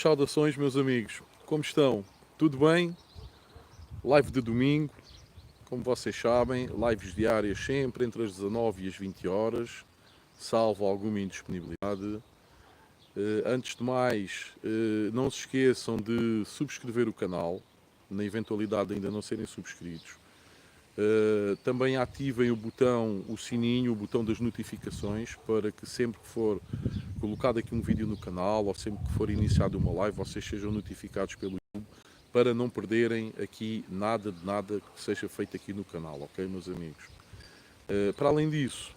Saudações, meus amigos. Como estão? Tudo bem? Live de domingo, como vocês sabem, lives diárias sempre entre as 19 e as 20 horas, salvo alguma indisponibilidade. Antes de mais, não se esqueçam de subscrever o canal, na eventualidade de ainda não serem subscritos. Também ativem o sininho, o botão das notificações, para que sempre que for colocado aqui um vídeo no canal, ou sempre que for iniciada uma live, vocês sejam notificados pelo YouTube, para não perderem aqui nada de nada que seja feito aqui no canal, ok, meus amigos? Para além disso,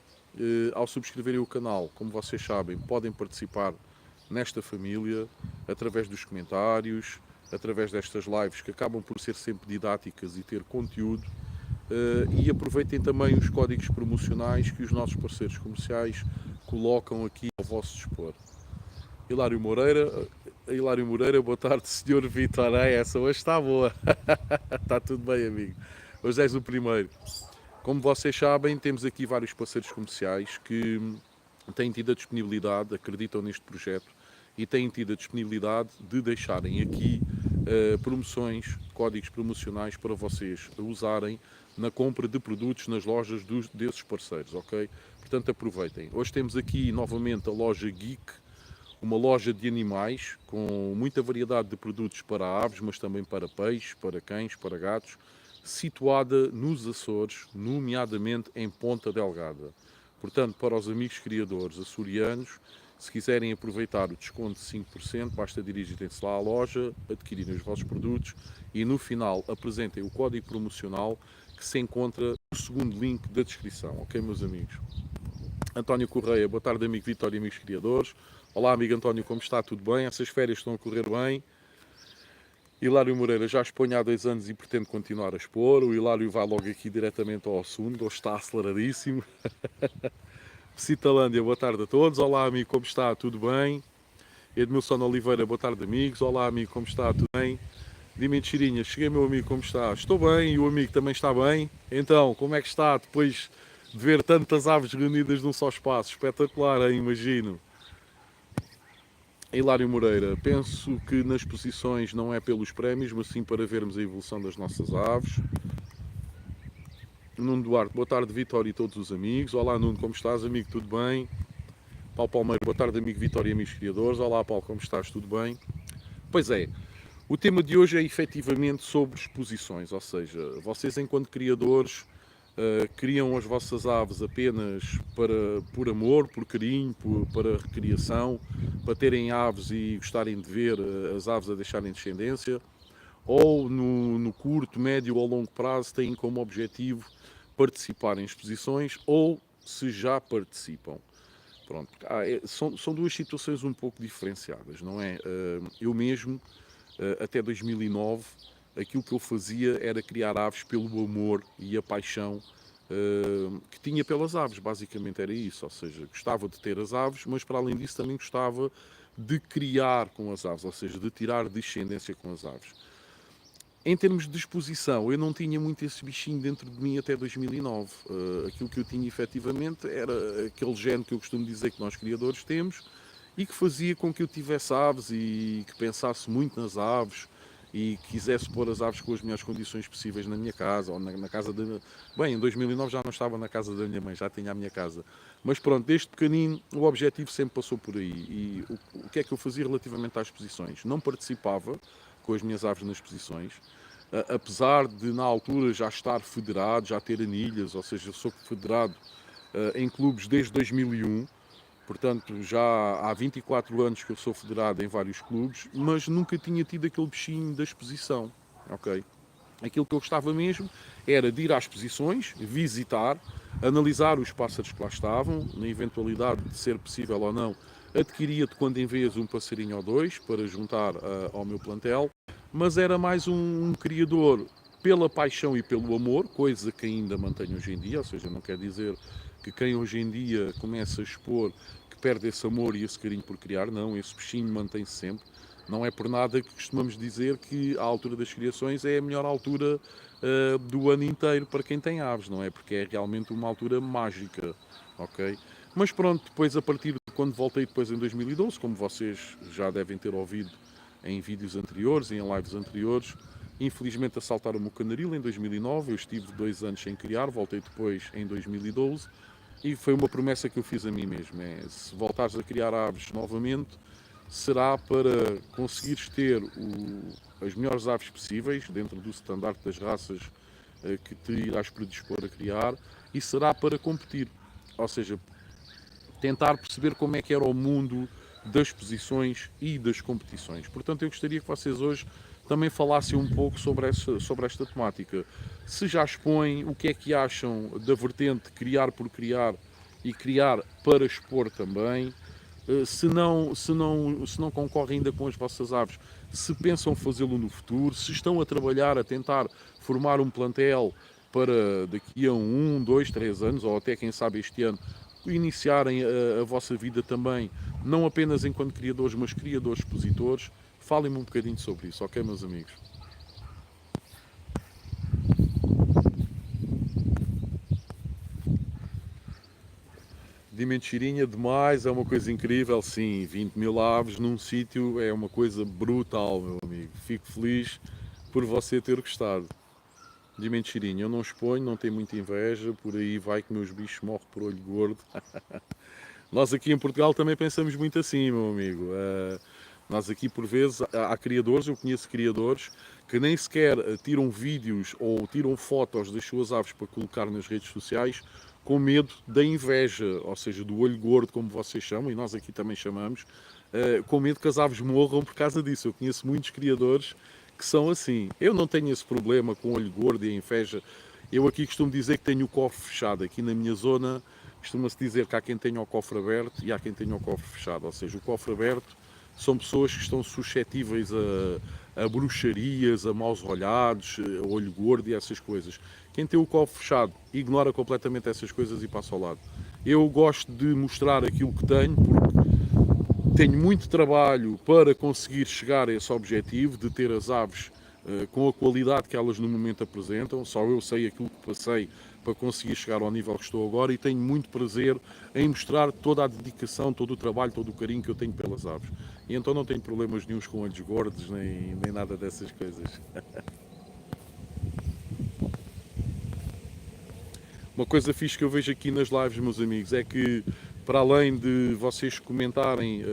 ao subscreverem o canal, como vocês sabem, podem participar nesta família, através dos comentários, através destas lives que acabam por ser sempre didáticas e ter conteúdo. E aproveitem também os códigos promocionais que os nossos parceiros comerciais colocam aqui ao vosso dispor. Hilário Moreira, boa tarde, senhor Vitor. Essa hoje está boa. Está tudo bem, amigo. Hoje és o primeiro. Como vocês sabem, temos aqui vários parceiros comerciais que têm tido a disponibilidade, acreditam neste projeto e têm tido a disponibilidade de deixarem aqui promoções, códigos promocionais para vocês usarem na compra de produtos nas lojas desses parceiros, ok? Portanto, aproveitem. Hoje temos aqui novamente a loja Geek, uma loja de animais com muita variedade de produtos para aves, mas também para peixes, para cães, para gatos, situada nos Açores, nomeadamente em Ponta Delgada. Portanto, para os amigos criadores açorianos, se quiserem aproveitar o desconto de 5%, basta dirigirem-se lá à loja, adquirirem os vossos produtos e no final apresentem o código promocional que se encontra no segundo link da descrição, ok, meus amigos? António Correia, boa tarde, amigo Vitor e amigos criadores. Olá, amigo António, como está? Tudo bem? Essas férias estão a correr bem? Hilário Moreira já expõe há 2 anos e pretende continuar a expor. O Hilário vai logo aqui diretamente ao assunto, hoje está aceleradíssimo. Citalândia, boa tarde a todos. Olá, amigo, como está? Tudo bem? Edmilson Oliveira, boa tarde, amigos. Olá, amigo, como está? Tudo bem? Dime Chirinha, cheguei, meu amigo, como está? Estou bem e o amigo também está bem? Então, como é que está depois de ver tantas aves reunidas num só espaço? Espetacular, hein? Imagino. Hilário Moreira, penso que nas exposições não é pelos prémios, mas sim para vermos a evolução das nossas aves. Nuno Duarte, boa tarde, Vitória e todos os amigos. Olá, Nuno, como estás, amigo? Tudo bem? Paulo Palmeiro, boa tarde, amigo Vitória e amigos criadores. Olá, Paulo, como estás? Tudo bem? Pois é, o tema de hoje é efetivamente sobre exposições, ou seja, vocês enquanto criadores criam as vossas aves apenas por amor, por carinho, para recriação, para terem aves e gostarem de ver as aves a deixarem descendência, ou no curto, médio ou longo prazo têm como objetivo participar em exposições, ou se já participam. Pronto, são duas situações um pouco diferenciadas, não é? Eu mesmo, até 2009, aquilo que eu fazia era criar aves pelo amor e a paixão que tinha pelas aves, basicamente era isso, ou seja, gostava de ter as aves, mas para além disso também gostava de criar com as aves, ou seja, de tirar descendência com as aves. Em termos de exposição, eu não tinha muito esse bichinho dentro de mim até 2009. Aquilo que eu tinha efetivamente era aquele gene que eu costumo dizer que nós criadores temos e que fazia com que eu tivesse aves e que pensasse muito nas aves e quisesse pôr as aves com as melhores condições possíveis na minha casa ou na casa da... Bem, em 2009 já não estava na casa da minha mãe, já tinha a minha casa. Mas pronto, desde pequenino o objetivo sempre passou por aí. E o que é que eu fazia relativamente às exposições? Não participava com as minhas aves nas exposições, apesar de na altura já estar federado, já ter anilhas, ou seja, eu sou federado em clubes desde 2001, portanto já há 24 anos que eu sou federado em vários clubes, mas nunca tinha tido aquele bichinho da exposição, ok? Aquilo que eu gostava mesmo era de ir às exposições, visitar, analisar os pássaros que lá estavam, na eventualidade de ser possível ou não, adquiria de quando em vez um passarinho ou dois para juntar ao meu plantel, mas era mais um criador pela paixão e pelo amor, coisa que ainda mantenho hoje em dia, ou seja, não quer dizer que quem hoje em dia começa a expor que perde esse amor e esse carinho por criar, não, esse bichinho mantém-se sempre. Não é por nada que costumamos dizer que a altura das criações é a melhor altura do ano inteiro para quem tem aves, não é? Porque é realmente uma altura mágica, ok? Mas pronto, depois a partir de quando voltei depois em 2012, como vocês já devem ter ouvido em vídeos anteriores, em lives anteriores. Infelizmente assaltaram-me o canaril em 2009, eu estive 2 anos sem criar, voltei depois em 2012 e foi uma promessa que eu fiz a mim mesmo, se voltares a criar aves novamente, será para conseguires ter as melhores aves possíveis, dentro do standard das raças que te irás predispor a criar, e será para competir, ou seja, tentar perceber como é que era o mundo das posições e das competições. Portanto, eu gostaria que vocês hoje também falassem um pouco sobre esta temática. Se já expõem, o que é que acham da vertente criar por criar e criar para expor também. Se não concorrem ainda com as vossas aves, se pensam fazê-lo no futuro, se estão a trabalhar, a tentar formar um plantel para daqui a 1, 2, 3 anos, ou até quem sabe este ano, iniciarem a vossa vida também, não apenas enquanto criadores, mas criadores expositores. Falem-me um bocadinho sobre isso, ok, meus amigos? De mentirinha demais, é uma coisa incrível, sim. 20 mil aves num sítio é uma coisa brutal, meu amigo. Fico feliz por você ter gostado. De mentirinha, eu não exponho, não tenho muita inveja, por aí vai que meus bichos morrem por olho gordo. Nós aqui em Portugal também pensamos muito assim, meu amigo. Nós aqui, por vezes, há criadores, eu conheço criadores, que nem sequer tiram vídeos ou tiram fotos das suas aves para colocar nas redes sociais com medo da inveja, ou seja, do olho gordo, como vocês chamam, e nós aqui também chamamos, com medo que as aves morram por causa disso. Eu conheço muitos criadores que são assim. Eu não tenho esse problema com o olho gordo e a inveja. Eu aqui costumo dizer que tenho o cofre fechado. Aqui na minha zona costuma-se dizer que há quem tenha o cofre aberto e há quem tenha o cofre fechado. Ou seja, o cofre aberto são pessoas que estão suscetíveis a bruxarias, a maus olhados, a olho gordo e essas coisas. Quem tem o cofre fechado ignora completamente essas coisas e passa ao lado. Eu gosto de mostrar aquilo que tenho porque tenho muito trabalho para conseguir chegar a esse objetivo de ter as aves com a qualidade que elas no momento apresentam. Só eu sei aquilo que passei para conseguir chegar ao nível que estou agora e tenho muito prazer em mostrar toda a dedicação, todo o trabalho, todo o carinho que eu tenho pelas aves. E então não tenho problemas nenhuns com olhos gordos, nem nada dessas coisas. Uma coisa fixe que eu vejo aqui nas lives, meus amigos, é que para além de vocês comentarem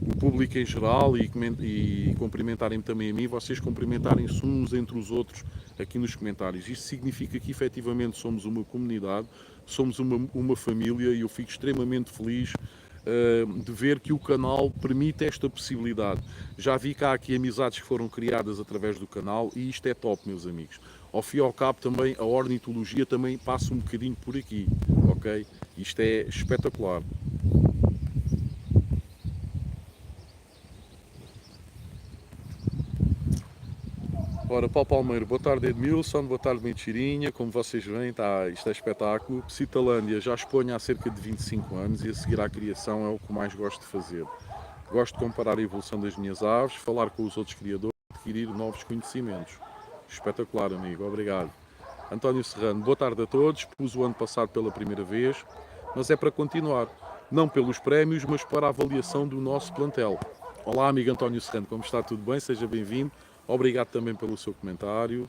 o público em geral e cumprimentarem-me também a mim, vocês cumprimentarem-se uns entre os outros aqui nos comentários. Isto significa que efetivamente somos uma comunidade, somos uma família e eu fico extremamente feliz de ver que o canal permite esta possibilidade. Já vi cá aqui amizades que foram criadas através do canal e isto é top, meus amigos. Ao fim e ao cabo também a ornitologia também passa um bocadinho por aqui, ok? Isto é espetacular. Ora, Paulo Palmeiro, boa tarde Edmilson, boa tarde Mentirinha, como vocês veem, isto é espetáculo. Psitalândia, já exponho há cerca de 25 anos e a seguir à criação é o que mais gosto de fazer. Gosto de comparar a evolução das minhas aves, falar com os outros criadores, adquirir novos conhecimentos. Espetacular, amigo, obrigado. António Serrano, boa tarde a todos, pus o ano passado pela primeira vez, mas é para continuar. Não pelos prémios, mas para a avaliação do nosso plantel. Olá, amigo António Serrano, como está? Tudo bem? Seja bem-vindo. Obrigado também pelo seu comentário.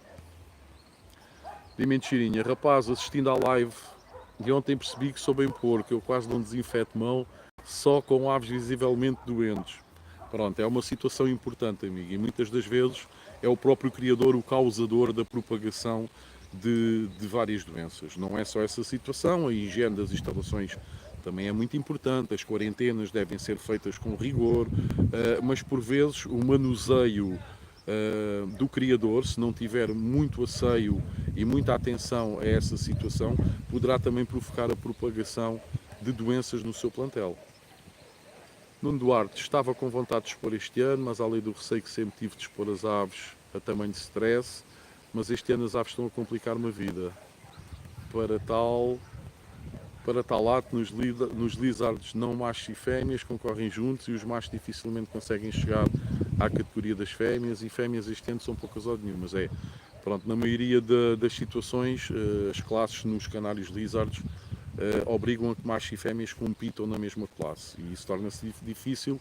De Mentirinha, rapaz, assistindo à live de ontem percebi que sou bem porco, eu quase não desinfeto mão, só com aves visivelmente doentes. Pronto, é uma situação importante, amigo, e muitas das vezes é o próprio criador o causador da propagação de várias doenças. Não é só essa situação, a higiene das instalações também é muito importante, as quarentenas devem ser feitas com rigor, mas por vezes o manuseio do criador, se não tiver muito asseio e muita atenção a essa situação, poderá também provocar a propagação de doenças no seu plantel. Nuno Duarte, estava com vontade de expor este ano, mas além do receio que sempre tive de expor as aves a tamanho de stress, mas este ano as aves estão a complicar-me a vida. Para tal ato, nos lizardos não machos e fêmeas concorrem juntos e os machos dificilmente conseguem chegar à categoria das fêmeas e fêmeas este ano são poucas ou nenhumas. Pronto, na maioria das situações, as classes nos canários lizardos obrigam a que machos e fêmeas compitam na mesma classe e isso torna-se difícil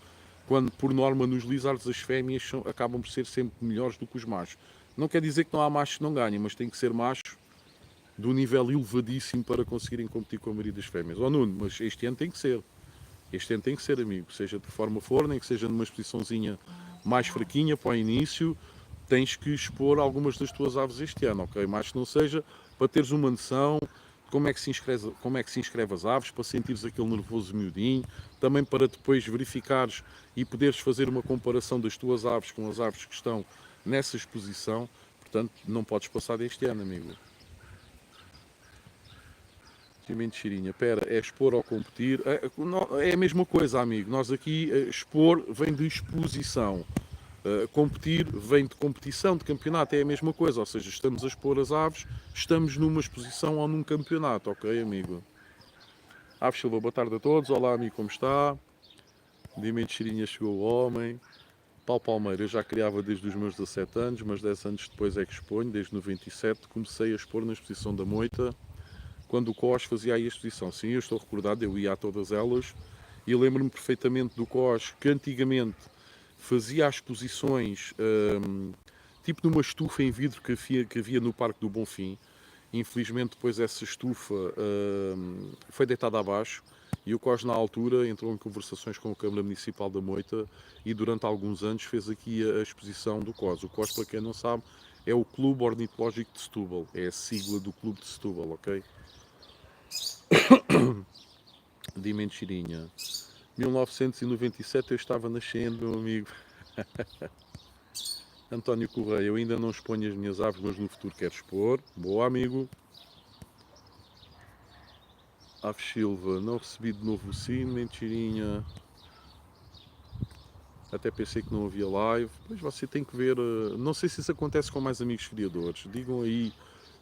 quando por norma nos lizards as fêmeas acabam por ser sempre melhores do que os machos. Não quer dizer que não há machos que não ganhem, mas tem que ser machos de um nível elevadíssimo para conseguirem competir com a maioria das fêmeas. Oh Nuno, mas este ano tem que ser. Este ano tem que ser, amigo. Seja de forma for, nem que seja numa exposiçãozinha mais fraquinha para o início, tens que expor algumas das tuas aves este ano, ok? Mas que não seja para teres uma noção de como é que se inscreve as aves, para sentires aquele nervoso miudinho, também para depois verificares e poderes fazer uma comparação das tuas aves com as aves que estão nessa exposição. Portanto, não podes passar deste ano, amigo. Cheirinha, pera, é expor ou competir? É a mesma coisa, amigo. Nós aqui, expor vem de exposição. Competir vem de competição, de campeonato, é a mesma coisa. Ou seja, estamos a expor as aves, estamos numa exposição ou num campeonato, ok, amigo? Aves Silva, boa tarde a todos. Olá, amigo, como está? Dimensão Cheirinha, chegou o homem. Paulo Palmeira, eu já criava desde os meus 17 anos, mas 10 anos depois é que exponho, desde 97, comecei a expor na exposição da Moita, quando o COS fazia aí a exposição. Sim, eu estou recordado, eu ia a todas elas, e lembro-me perfeitamente do COS, que antigamente fazia as exposições, tipo numa estufa em vidro que havia no Parque do Bonfim. Infelizmente depois essa estufa foi deitada abaixo, e o COS na altura entrou em conversações com a Câmara Municipal da Moita e durante alguns anos fez aqui a exposição do COS. O COS, para quem não sabe, é o Clube Ornitológico de Setúbal, é a sigla do Clube de Setúbal, ok? De mentirinha. 1997 eu estava nascendo, meu amigo. António Correia, eu ainda não exponho as minhas aves, mas no futuro quero expor. Boa, amigo. Aves Silva, não recebi de novo o sino, mentirinha. Até pensei que não havia live. Mas você tem que ver. Não sei se isso acontece com mais amigos criadores. Digam aí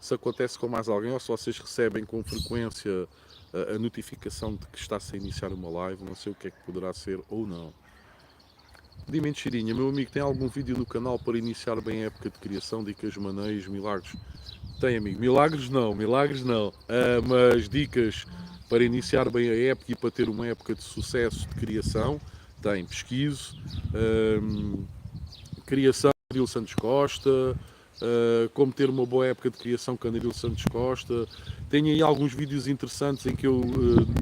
se acontece com mais alguém ou se vocês recebem com frequência a notificação de que está-se a iniciar uma live. Não sei o que é que poderá ser ou não. Dimensão Cheirinha, meu amigo, tem algum vídeo no canal para iniciar bem a época de criação? Dicas, maneios, milagres? Tem, amigo. Milagres não. Mas dicas para iniciar bem a época e para ter uma época de sucesso de criação, tem. Pesquiso, criação Canaril Santos Costa, como ter uma boa época de criação Canaril Santos Costa. Tenho aí alguns vídeos interessantes em que eu,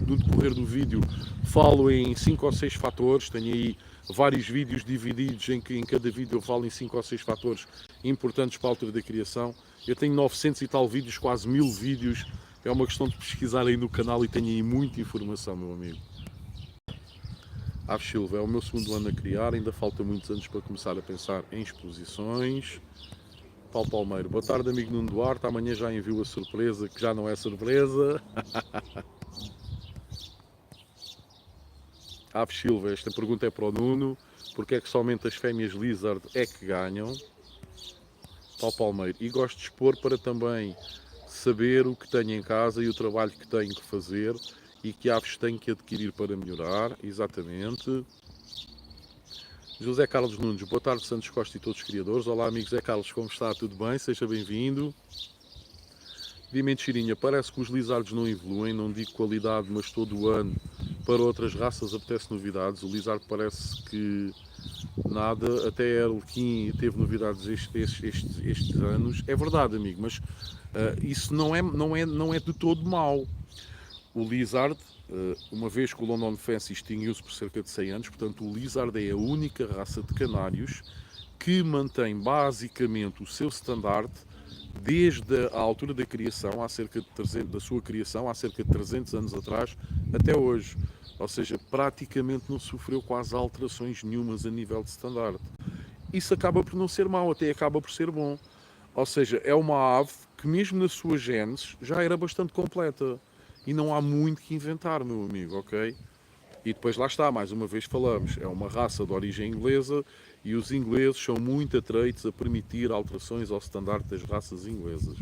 no decorrer do vídeo, falo em 5 ou 6 fatores. Tenho aí vários vídeos divididos em que em cada vídeo eu falo em 5 ou 6 fatores importantes para a altura da criação. Eu tenho 900 e tal vídeos, quase 1000 vídeos. É uma questão de pesquisar aí no canal e tenho aí muita informação, meu amigo. Aves Silva, é o meu segundo ano a criar, ainda falta muitos anos para começar a pensar em exposições. Paulo Palmeiro, boa tarde, amigo Nuno Duarte, amanhã já envio a surpresa, que já não é surpresa. Aves Silva, esta pergunta é para o Nuno, porque é que somente as fêmeas lizard é que ganham? Paulo Palmeiro, e gosto de expor para também saber o que tenho em casa e o trabalho que tenho que fazer e que aves tenho que adquirir para melhorar, exatamente. José Carlos Nunes, boa tarde, Santos Costa e todos os criadores. Olá, amigo José Carlos, como está? Tudo bem? Seja bem-vindo. Dimensão Cheirinha, parece que os lizardos não evoluem, não digo qualidade, mas todo o ano para outras raças apetece novidades. O lizard parece que nada, até a Arlequim teve novidades estes anos. É verdade, amigo, mas isso não é de todo mau. O lizard, uma vez que o London Fence extinguiu-se por cerca de 100 anos, portanto o lizard é a única raça de canários que mantém basicamente o seu estandarte desde a altura da criação, da sua criação, há cerca de 300 anos atrás, até hoje. Ou seja, praticamente não sofreu quase alterações nenhumas a nível de estandarte. Isso acaba por não ser mau, até acaba por ser bom. Ou seja, é uma ave que mesmo na sua gênese já era bastante completa. E não há muito que inventar, meu amigo, ok? E depois lá está, mais uma vez falamos, é uma raça de origem inglesa e os ingleses são muito atreitos a permitir alterações ao standard das raças inglesas.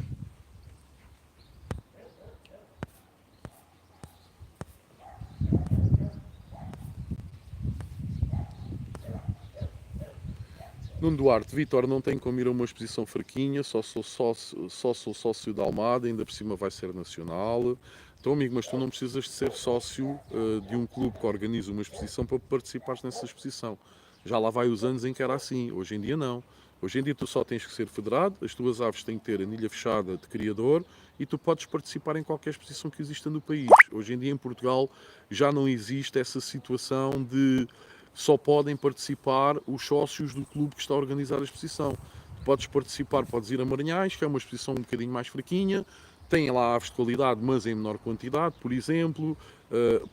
Nuno Duarte, Vitor, não tenho como ir a uma exposição fraquinha, só sou sócio da Almada, ainda por cima vai ser nacional. Então, amigo, mas tu não precisas de ser sócio de um clube que organiza uma exposição para participares nessa exposição. Já lá vai os anos em que era assim. Hoje em dia não. Hoje em dia tu só tens que ser federado, as tuas aves têm que ter anilha fechada de criador e tu podes participar em qualquer exposição que exista no país. Hoje em dia em Portugal já não existe essa situação de só podem participar os sócios do clube que está a organizar a exposição. Tu podes participar, podes ir a Maranhais, que é uma exposição um bocadinho mais fraquinha, tem lá aves de qualidade, mas em menor quantidade, por exemplo.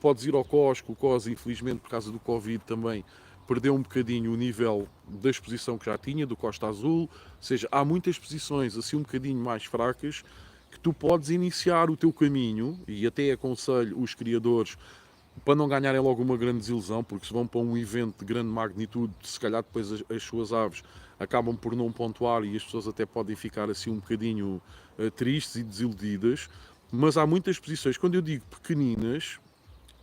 Podes ir ao COS, que o COS, infelizmente, por causa do Covid também, perdeu um bocadinho o nível da exposição que já tinha, do Costa Azul. Ou seja, há muitas exposições assim um bocadinho mais fracas que tu podes iniciar o teu caminho, e até aconselho os criadores para não ganharem logo uma grande desilusão, porque se vão para um evento de grande magnitude, se calhar depois as suas aves acabam por não pontuar e as pessoas até podem ficar assim um bocadinho tristes e desiludidas. Mas há muitas exposições, quando eu digo pequeninas,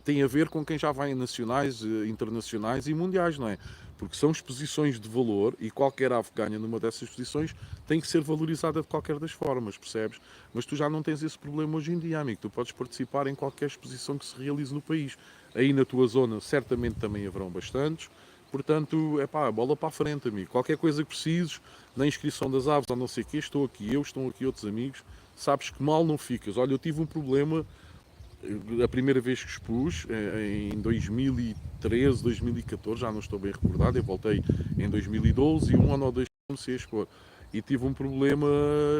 tem a ver com quem já vai em nacionais, internacionais e mundiais, não é? Porque são exposições de valor e qualquer ave que ganha numa dessas exposições tem que ser valorizada de qualquer das formas, percebes? Mas tu já não tens esse problema hoje em dia, amigo. Tu podes participar em qualquer exposição que se realize no país. Aí na tua zona certamente também haverão bastantes. Portanto, é pá, bola para a frente, amigo. Qualquer coisa que precises, na inscrição das aves ou não sei o quê, estou aqui eu, estão aqui outros amigos. Sabes que mal não ficas. Olha, eu tive um problema a primeira vez que expus, em 2013, 2014, já não estou bem recordado, eu voltei em 2012 e um ano ou dois comecei a expor. E tive um problema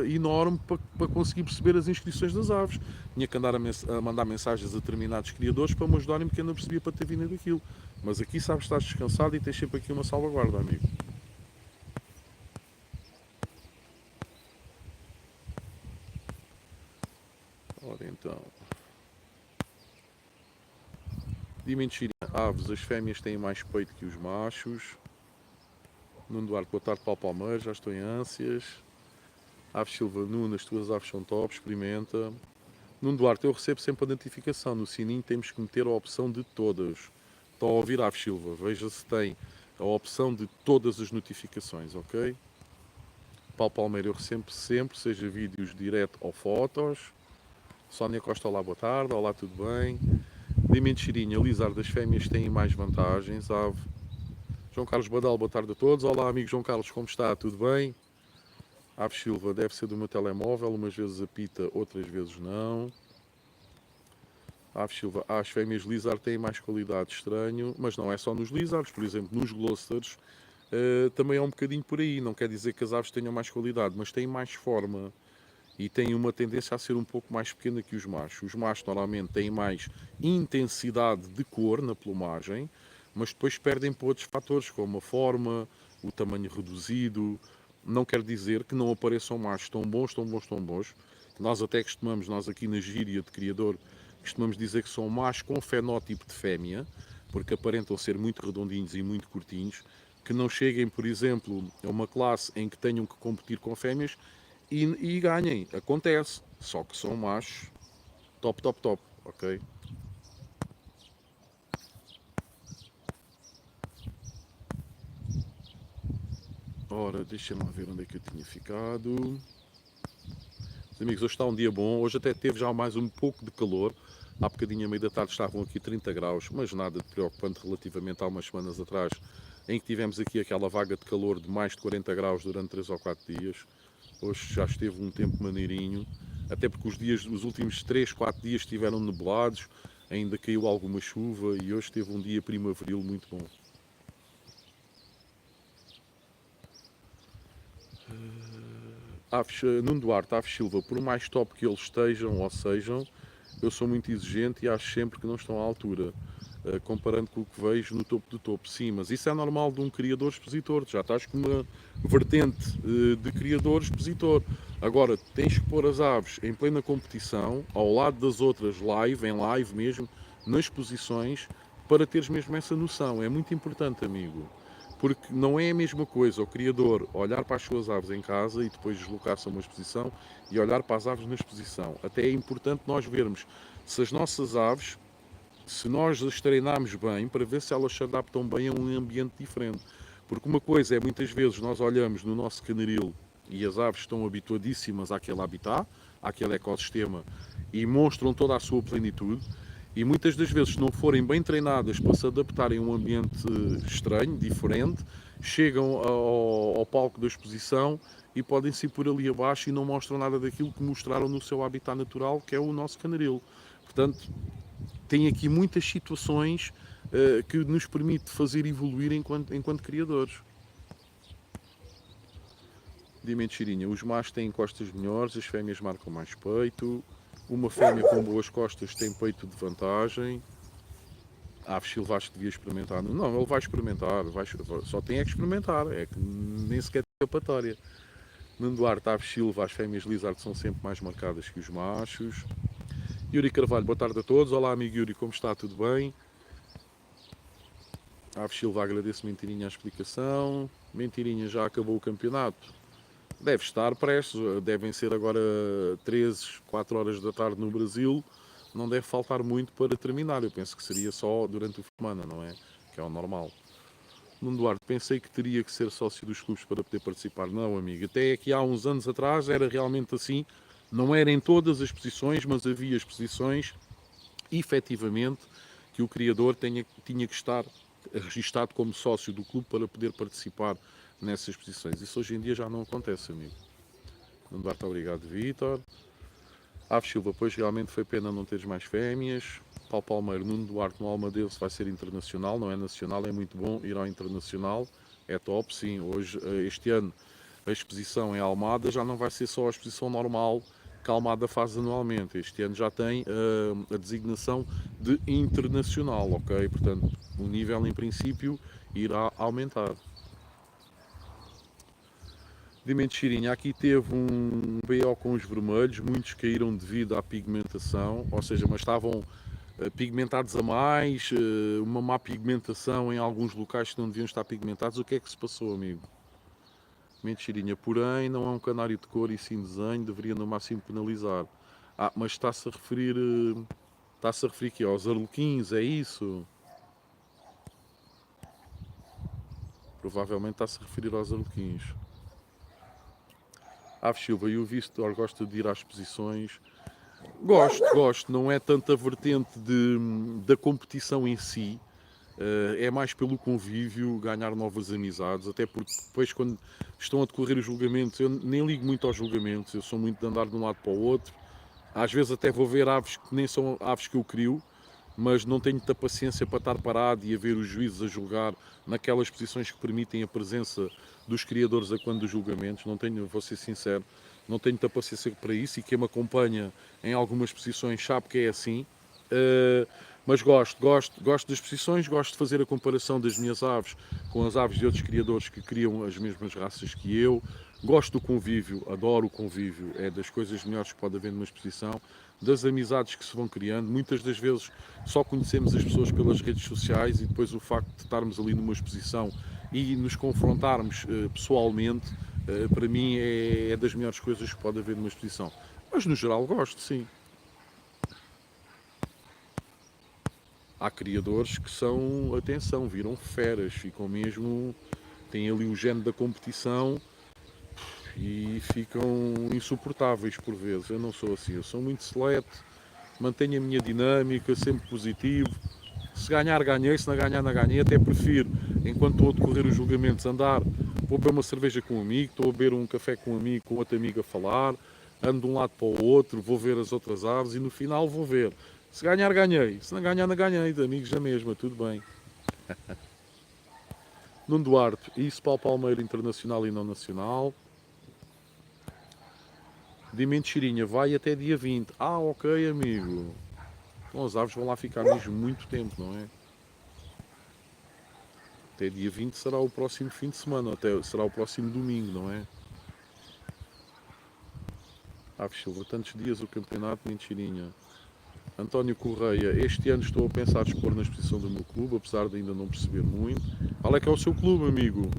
enorme para conseguir perceber as inscrições das aves. Tinha que andar a mandar mensagens a determinados criadores para me ajudarem, porque eu não percebia para ter vindo daquilo. Mas aqui sabes que estás descansado e tens sempre aqui uma salvaguarda, amigo. Ora então. Dimentir aves, as fêmeas têm mais peito que os machos. Nuno Duarte, boa tarde para o Palmeiras, já estou em ânsias. Aves Silva, Nuno, as tuas aves são top, experimenta. Nuno Duarte, eu recebo sempre a notificação. No sininho temos que meter a opção de todas. Estão a ouvir, Aves Silva? Veja se tem a opção de todas as notificações, ok? Paulo Palmeira, eu recebo sempre, seja vídeos direto ou fotos. Sónia Costa, olá, boa tarde. Olá, tudo bem? Dimento Chirinha, Lizard, as fêmeas têm mais vantagens. Ave. João Carlos Badal, boa tarde a todos. Olá, amigo João Carlos, como está? Tudo bem? Aves Silva, deve ser do meu telemóvel, umas vezes apita, outras vezes não. Aves Silva, as fêmeas Lizard têm mais qualidade, estranho, mas não é só nos Lizards, por exemplo, nos Gloucesters também é um bocadinho por aí. Não quer dizer que as aves tenham mais qualidade, mas têm mais forma e têm uma tendência a ser um pouco mais pequena que os machos. Os machos normalmente têm mais intensidade de cor na plumagem, mas depois perdem por outros fatores, como a forma, o tamanho reduzido. Não quer dizer que não apareçam machos tão bons, tão bons, tão bons. Nós até costumamos, nós aqui na gíria de criador, costumamos dizer que são machos com fenótipo de fêmea, porque aparentam ser muito redondinhos e muito curtinhos, que não cheguem, por exemplo, a uma classe em que tenham que competir com fêmeas e ganhem. Acontece. Só que são machos top, top, top, ok? Ora, deixa-me ver onde é que eu tinha ficado. Amigos, hoje está um dia bom. Hoje até teve já mais um pouco de calor. Há bocadinho, à meia da tarde, estavam aqui 30 graus, mas nada de preocupante relativamente a umas semanas atrás, em que tivemos aqui aquela vaga de calor de mais de 40 graus durante 3 ou 4 dias. Hoje já esteve um tempo maneirinho, até porque os últimos 3, 4 dias estiveram nebulados, ainda caiu alguma chuva e hoje teve um dia primaveril muito bom. Nuno Duarte, Aves Silva, por mais top que eles estejam ou sejam, eu sou muito exigente e acho sempre que não estão à altura, comparando com o que vejo no topo do topo. Sim, mas isso é normal de um criador expositor, já estás com uma vertente de criador expositor. Agora, tens que pôr as aves em plena competição, ao lado das outras live, em live mesmo, nas posições, para teres mesmo essa noção. É muito importante, amigo. Porque não é a mesma coisa o criador olhar para as suas aves em casa e depois deslocar-se a uma exposição e olhar para as aves na exposição. Até é importante nós vermos se as nossas aves, se nós as treinarmos bem, para ver se elas se adaptam bem a um ambiente diferente. Porque uma coisa é, muitas vezes, nós olhamos no nosso canaril e as aves estão habituadíssimas àquele habitat, àquele ecossistema, e mostram toda a sua plenitude. E muitas das vezes, se não forem bem treinadas para se adaptarem a um ambiente estranho, diferente, chegam ao palco da exposição e podem se ir por ali abaixo e não mostram nada daquilo que mostraram no seu habitat natural, que é o nosso canaril. Portanto, tem aqui muitas situações que nos permite fazer evoluir enquanto criadores. Dimensão Chirinha, os machos têm costas melhores, as fêmeas marcam mais peito. Uma fêmea com boas costas tem peito de vantagem. Aves silvestres devia experimentar. Não, ele vai experimentar, só tem é que experimentar, é que nem sequer tem escapatória. Nuno Duarte, aves silva, as fêmeas lizard são sempre mais marcadas que os machos. Yuri Carvalho, boa tarde a todos. Olá, amigo Yuri, como está? Tudo bem? Aves Silva, agradeço Mentirinha a explicação. Mentirinha, já acabou o campeonato? Deve estar prestes, devem ser agora 13, 4 horas da tarde no Brasil. Não deve faltar muito para terminar. Eu penso que seria só durante o fim de semana, não é? Que é o normal. Nuno Duarte, pensei que teria que ser sócio dos clubes para poder participar. Não, amigo. Até aqui há uns anos atrás era realmente assim. Não era em todas as posições, mas havia as posições, efetivamente, que o criador tinha que estar registado como sócio do clube para poder participar nessas posições. Isso hoje em dia já não acontece, amigo. Nuno Duarte, obrigado, Vítor. Aves Silva, pois realmente foi pena não teres mais fêmeas. Paulo Palmeiro, Nuno Duarte no Almadeus vai ser internacional, não é nacional, é muito bom ir ao internacional, é top, sim. Hoje, este ano, a exposição em Almada já não vai ser só a exposição normal que a Almada faz anualmente. Este ano já tem a designação de internacional, ok? Portanto, o nível em princípio irá aumentar. Dimensão Chirinha, aqui teve um BO com os vermelhos, muitos caíram devido à pigmentação, ou seja, mas estavam pigmentados a mais, uma má pigmentação em alguns locais que não deviam estar pigmentados. O que é que se passou, amigo? Mentirinha, porém, não é um canário de cor e sim desenho, deveria no máximo penalizar. Ah, mas está-se a referir aqui aos arlequins, é isso? Provavelmente está-se a referir aos arlequins. Aves Silva, e o Vistor gosta de ir às exposições? Gosto. Não é tanto a vertente da competição em si, é mais pelo convívio, ganhar novas amizades, até porque depois quando estão a decorrer os julgamentos, eu nem ligo muito aos julgamentos, eu sou muito de andar de um lado para o outro, às vezes até vou ver aves que nem são aves que eu crio, mas não tenho muita paciência para estar parado e a ver os juízes a julgar naquelas posições que permitem a presença dos criadores a quando dos julgamentos. Não tenho, vou ser sincero, não tenho muita paciência para isso, e quem me acompanha em algumas posições sabe que é assim. Mas gosto das posições, gosto de fazer a comparação das minhas aves com as aves de outros criadores que criam as mesmas raças que eu. Gosto do convívio, adoro o convívio, é das coisas melhores que pode haver numa exposição, das amizades que se vão criando. Muitas das vezes só conhecemos as pessoas pelas redes sociais, e depois o facto de estarmos ali numa exposição e nos confrontarmos pessoalmente, para mim é das melhores coisas que pode haver numa exposição. Mas no geral gosto, sim. Há criadores que são, atenção, viram feras, ficam mesmo, têm ali o gene da competição e ficam insuportáveis por vezes. Eu não sou assim, eu sou muito seleto, mantenho a minha dinâmica, sempre positivo. Se ganhar, ganhei, se não ganhar, não ganhei. Até prefiro, enquanto estou a decorrer os julgamentos, andar, vou beber uma cerveja com um amigo, estou a beber um café com um amigo, com outro amigo a falar, ando de um lado para o outro, vou ver as outras aves e no final vou ver. Se ganhar, ganhei. Se não ganhar, não ganhei. De amigos da mesma, tudo bem. Nuno Duarte, isso para o Palmeiro internacional e não nacional. Dimensão Chirinha, vai até dia 20. Ah, ok, amigo. Então as aves vão lá ficar mesmo muito tempo, não é? Até dia 20 será o próximo fim de semana, até será o próximo domingo, não é? Aves Silva, tantos dias o campeonato, mentirinha. António Correia, este ano estou a pensar expor na exposição do meu clube, apesar de ainda não perceber muito. Qual é que é o seu clube, amigo?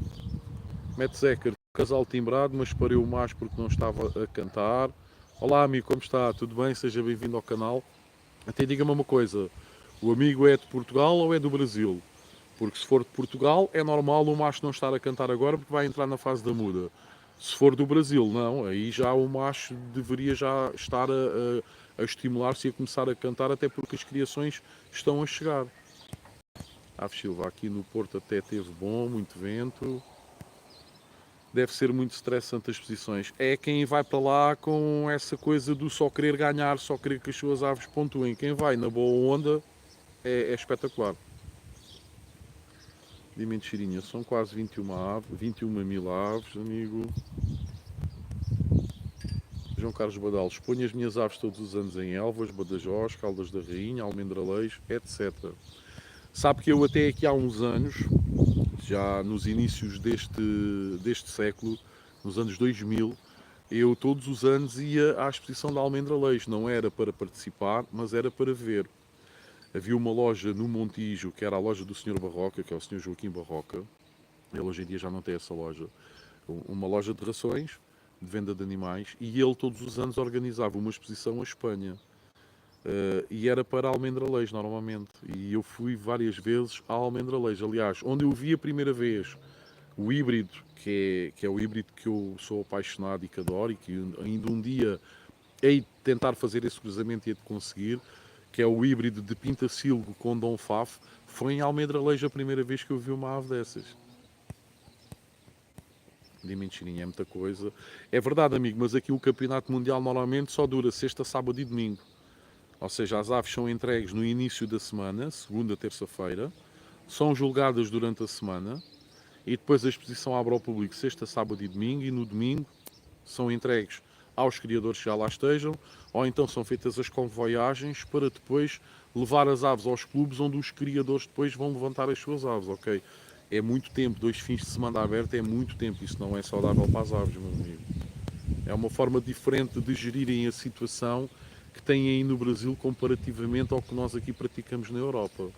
Matt Zecker, casal timbrado, mas parei o mais porque não estava a cantar. Olá, amigo, como está? Tudo bem? Seja bem-vindo ao canal. Até diga-me uma coisa, o amigo é de Portugal ou é do Brasil? Porque se for de Portugal, é normal o macho não estar a cantar agora porque vai entrar na fase da muda. Se for do Brasil, não. Aí já o macho deveria já estar a estimular-se e a começar a cantar, até porque as criações estão a chegar. Ave Silva, aqui no Porto até teve bom, muito vento. Deve ser muito estressante as posições. É quem vai para lá com essa coisa do só querer ganhar, só querer que as suas aves pontuem. Quem vai na boa onda é espetacular. De mentirinha, são quase 21 mil aves, amigo. João Carlos Badalos, ponho as minhas aves todos os anos em Elvas, Badajoz, Caldas da Rainha, Almendralejo, etc. Sabe que eu até aqui há uns anos, já nos inícios deste século, nos anos 2000, eu todos os anos ia à exposição da Almendralejo. Não era para participar, mas era para ver. Havia uma loja no Montijo, que era a loja do Sr. Barroca, que é o Sr. Joaquim Barroca. Ele hoje em dia já não tem essa loja. Uma loja de rações, de venda de animais, e ele todos os anos organizava uma exposição à Espanha. E era para Almendralejo, normalmente. E eu fui várias vezes a Almendralejo. Aliás, onde eu vi a primeira vez o híbrido, que é o híbrido que eu sou apaixonado e que adoro, e que ainda um dia hei de tentar fazer esse cruzamento e hei de conseguir, que é o híbrido de Pintacilgo com Dom Faf, foi em Almendralejo a primeira vez que eu vi uma ave dessas. De mentirinha, é muita coisa. É verdade, amigo, mas aqui o campeonato mundial normalmente só dura sexta, sábado e domingo. Ou seja, as aves são entregues no início da semana, segunda, terça-feira, são julgadas durante a semana e depois a exposição abre ao público sexta, sábado e domingo, e no domingo são entregues aos criadores que já lá estejam, ou então são feitas as convoiagens para depois levar as aves aos clubes onde os criadores depois vão levantar as suas aves, ok? É muito tempo, 2 fins de semana aberta é muito tempo, isso não é saudável para as aves, meu amigo. É uma forma diferente de gerirem a situação que têm aí no Brasil comparativamente ao que nós aqui praticamos na Europa.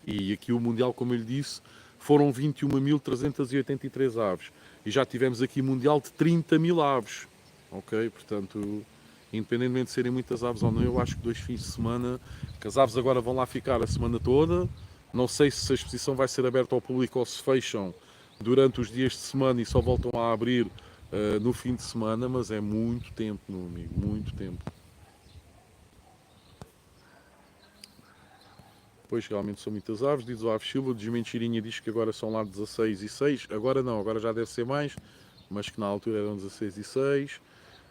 E aqui o Mundial, como eu lhe disse, foram 21.383 aves. E já tivemos aqui Mundial de 30 mil aves. Ok? Portanto, independentemente de serem muitas aves ou não, eu acho que 2 fins de semana, que as aves agora vão lá ficar a semana toda. Não sei se a exposição vai ser aberta ao público ou se fecham durante os dias de semana e só voltam a abrir no fim de semana, mas é muito tempo, meu amigo, muito tempo. Pois realmente são muitas aves, diz o Ave Silva, Desmentirinha diz que agora são lá 16 e 6, agora não, agora já deve ser mais, mas que na altura eram 16 e 6.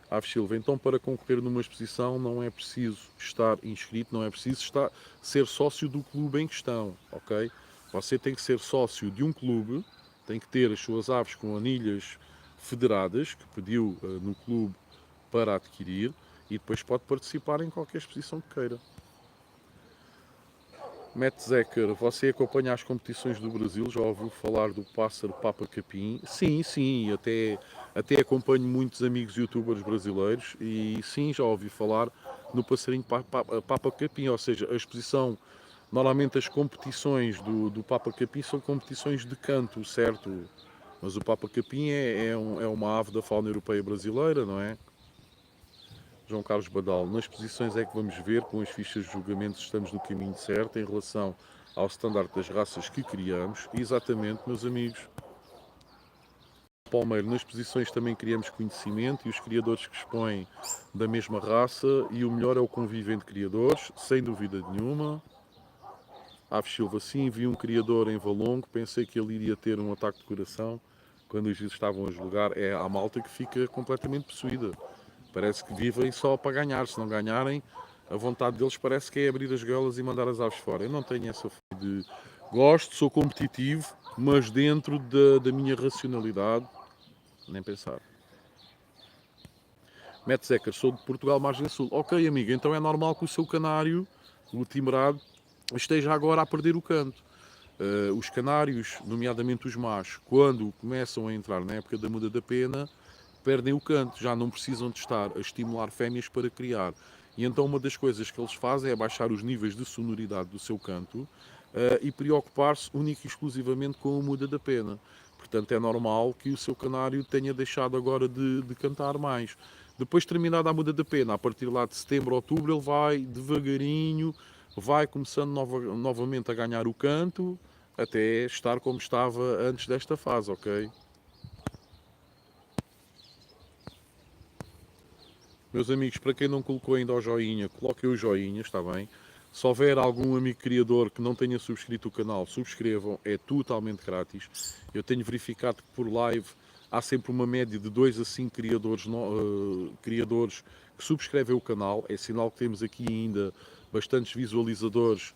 Ave Silva, então para concorrer numa exposição não é preciso estar inscrito, não é preciso ser sócio do clube em questão, ok? Você tem que ser sócio de um clube, tem que ter as suas aves com anilhas federadas, que pediu no clube para adquirir, e depois pode participar em qualquer exposição que queira. Matt Zecker, você acompanha as competições do Brasil? Já ouviu falar do pássaro Papa Capim? Sim, sim, até acompanho muitos amigos youtubers brasileiros e sim, já ouvi falar no passarinho Papa Capim, ou seja, a exposição, normalmente as competições do Papa Capim são competições de canto, certo? Mas o Papa Capim é uma ave da fauna europeia brasileira, não é? João Carlos Badal, nas posições é que vamos ver, com as fichas de julgamento estamos no caminho certo em relação ao standard das raças que criamos. Exatamente, meus amigos. Palmeiro, nas posições também criamos conhecimento e os criadores que expõem da mesma raça e o melhor é o convívio entre criadores, sem dúvida nenhuma. Aves Silva, sim, vi um criador em Valongo, pensei que ele iria ter um ataque de coração quando os juízes estavam a julgar. É a malta que fica completamente possuída. Parece que vivem só para ganhar. Se não ganharem, a vontade deles parece que é abrir as gaiolas e mandar as aves fora. Eu não tenho essa forma de... Gosto, sou competitivo, mas dentro da minha racionalidade, nem pensar. Matt Zecker, sou de Portugal, Margem Sul. Ok, amigo, então é normal que o seu canário, o timbrado, esteja agora a perder o canto. Os canários, nomeadamente os machos, quando começam a entrar na época da muda da pena, perdem o canto, já não precisam de estar a estimular fêmeas para criar. E então uma das coisas que eles fazem é baixar os níveis de sonoridade do seu canto e preocupar-se única e exclusivamente com a muda da pena. Portanto, é normal que o seu canário tenha deixado agora de cantar mais. Depois, terminada a muda da pena, a partir lá de setembro, outubro, ele vai devagarinho, vai começando novamente a ganhar o canto, até estar como estava antes desta fase, ok? Meus amigos, para quem não colocou ainda o joinha, coloquem o joinha, está bem? Se houver algum amigo criador que não tenha subscrito o canal, subscrevam, é totalmente grátis. Eu tenho verificado que por live há sempre uma média de 2 a 5 criadores que subscrevem o canal. É sinal que temos aqui ainda bastantes visualizadores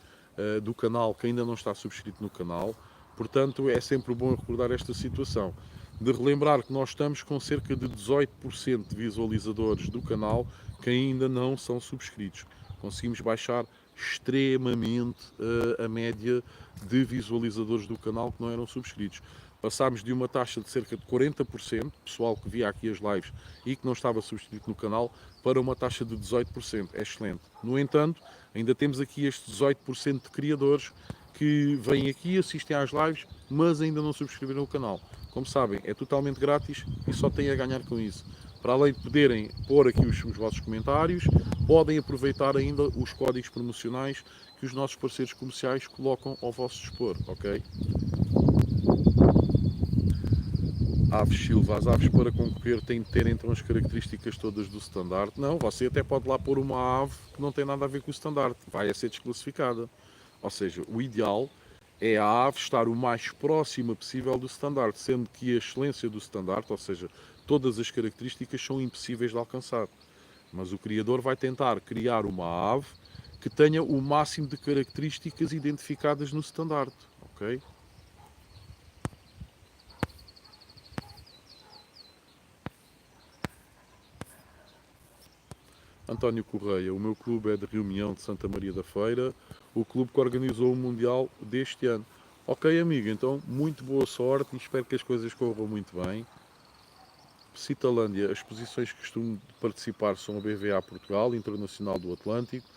do canal que ainda não está subscrito no canal. Portanto, é sempre bom recordar esta situação. De relembrar que nós estamos com cerca de 18% de visualizadores do canal que ainda não são subscritos. Conseguimos baixar extremamente a média de visualizadores do canal que não eram subscritos. Passámos de uma taxa de cerca de 40%, pessoal que via aqui as lives e que não estava subscrito no canal, para uma taxa de 18%. É excelente. No entanto, ainda temos aqui estes 18% de criadores que vêm aqui, assistem às lives, mas ainda não subscreveram o canal. Como sabem, é totalmente grátis e só têm a ganhar com isso. Para além de poderem pôr aqui os vossos comentários, podem aproveitar ainda os códigos promocionais que os nossos parceiros comerciais colocam ao vosso dispor, ok? Aves Silva, as aves para concorrer têm de ter então as características todas do standard. Não, você até pode lá pôr uma ave que não tem nada a ver com o standard, vai a ser desclassificada. Ou seja, o ideal é a ave estar o mais próxima possível do standard, sendo que a excelência do standard, ou seja, todas as características são impossíveis de alcançar. Mas o criador vai tentar criar uma ave que tenha o máximo de características identificadas no standard, ok? António Correia, o meu clube é de Reunião de Santa Maria da Feira, o clube que organizou o Mundial deste ano. Ok, amigo, então muito boa sorte e espero que as coisas corram muito bem. Citalândia, as posições que costumo participar são a BVA Portugal, Internacional do Atlântico,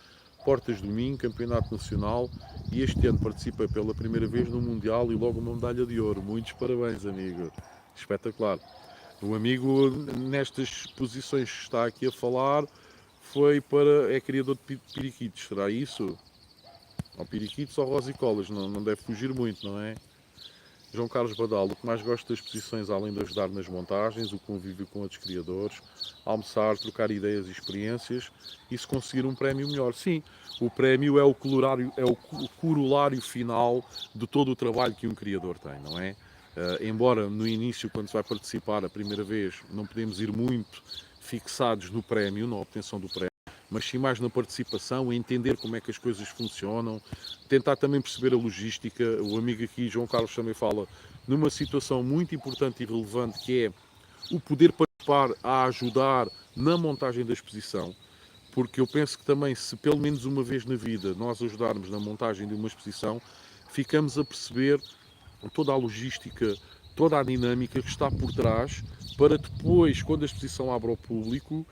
Portas do Minho, Campeonato Nacional e este ano participei pela primeira vez no Mundial e logo uma medalha de ouro. Muitos parabéns, amigo. Espetacular. O amigo, nestas posições que está aqui a falar, é criador de periquitos, será isso? Ou periquitos ou rosicolas, não deve fugir muito, não é? João Carlos Badal, o que mais gosto das exposições, além de ajudar nas montagens, o convívio com outros criadores, almoçar, trocar ideias e experiências e se conseguir um prémio melhor. Sim, o prémio é o corolário final de todo o trabalho que um criador tem, não é? Embora no início, quando se vai participar a primeira vez, não podemos ir muito fixados no prémio, na obtenção do prémio, mas sim mais na participação, entender como é que as coisas funcionam, tentar também perceber a logística. O amigo aqui, João Carlos, também fala numa situação muito importante e relevante, que é o poder participar a ajudar na montagem da exposição, porque eu penso que também, se pelo menos uma vez na vida nós ajudarmos na montagem de uma exposição, ficamos a perceber toda a logística, toda a dinâmica que está por trás, para depois, quando a exposição abre ao público,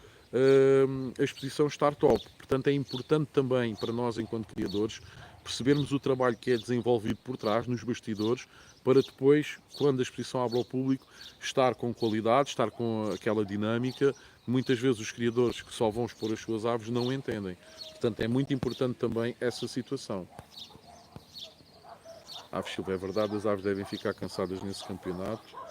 a exposição estar top. Portanto, é importante também para nós, enquanto criadores, percebermos o trabalho que é desenvolvido por trás, nos bastidores, para depois, quando a exposição abre ao público, estar com qualidade, estar com aquela dinâmica que muitas vezes os criadores que só vão expor as suas aves não entendem. Portanto, é muito importante também essa situação. Aves Silva, é verdade, as aves devem ficar cansadas nesse campeonato.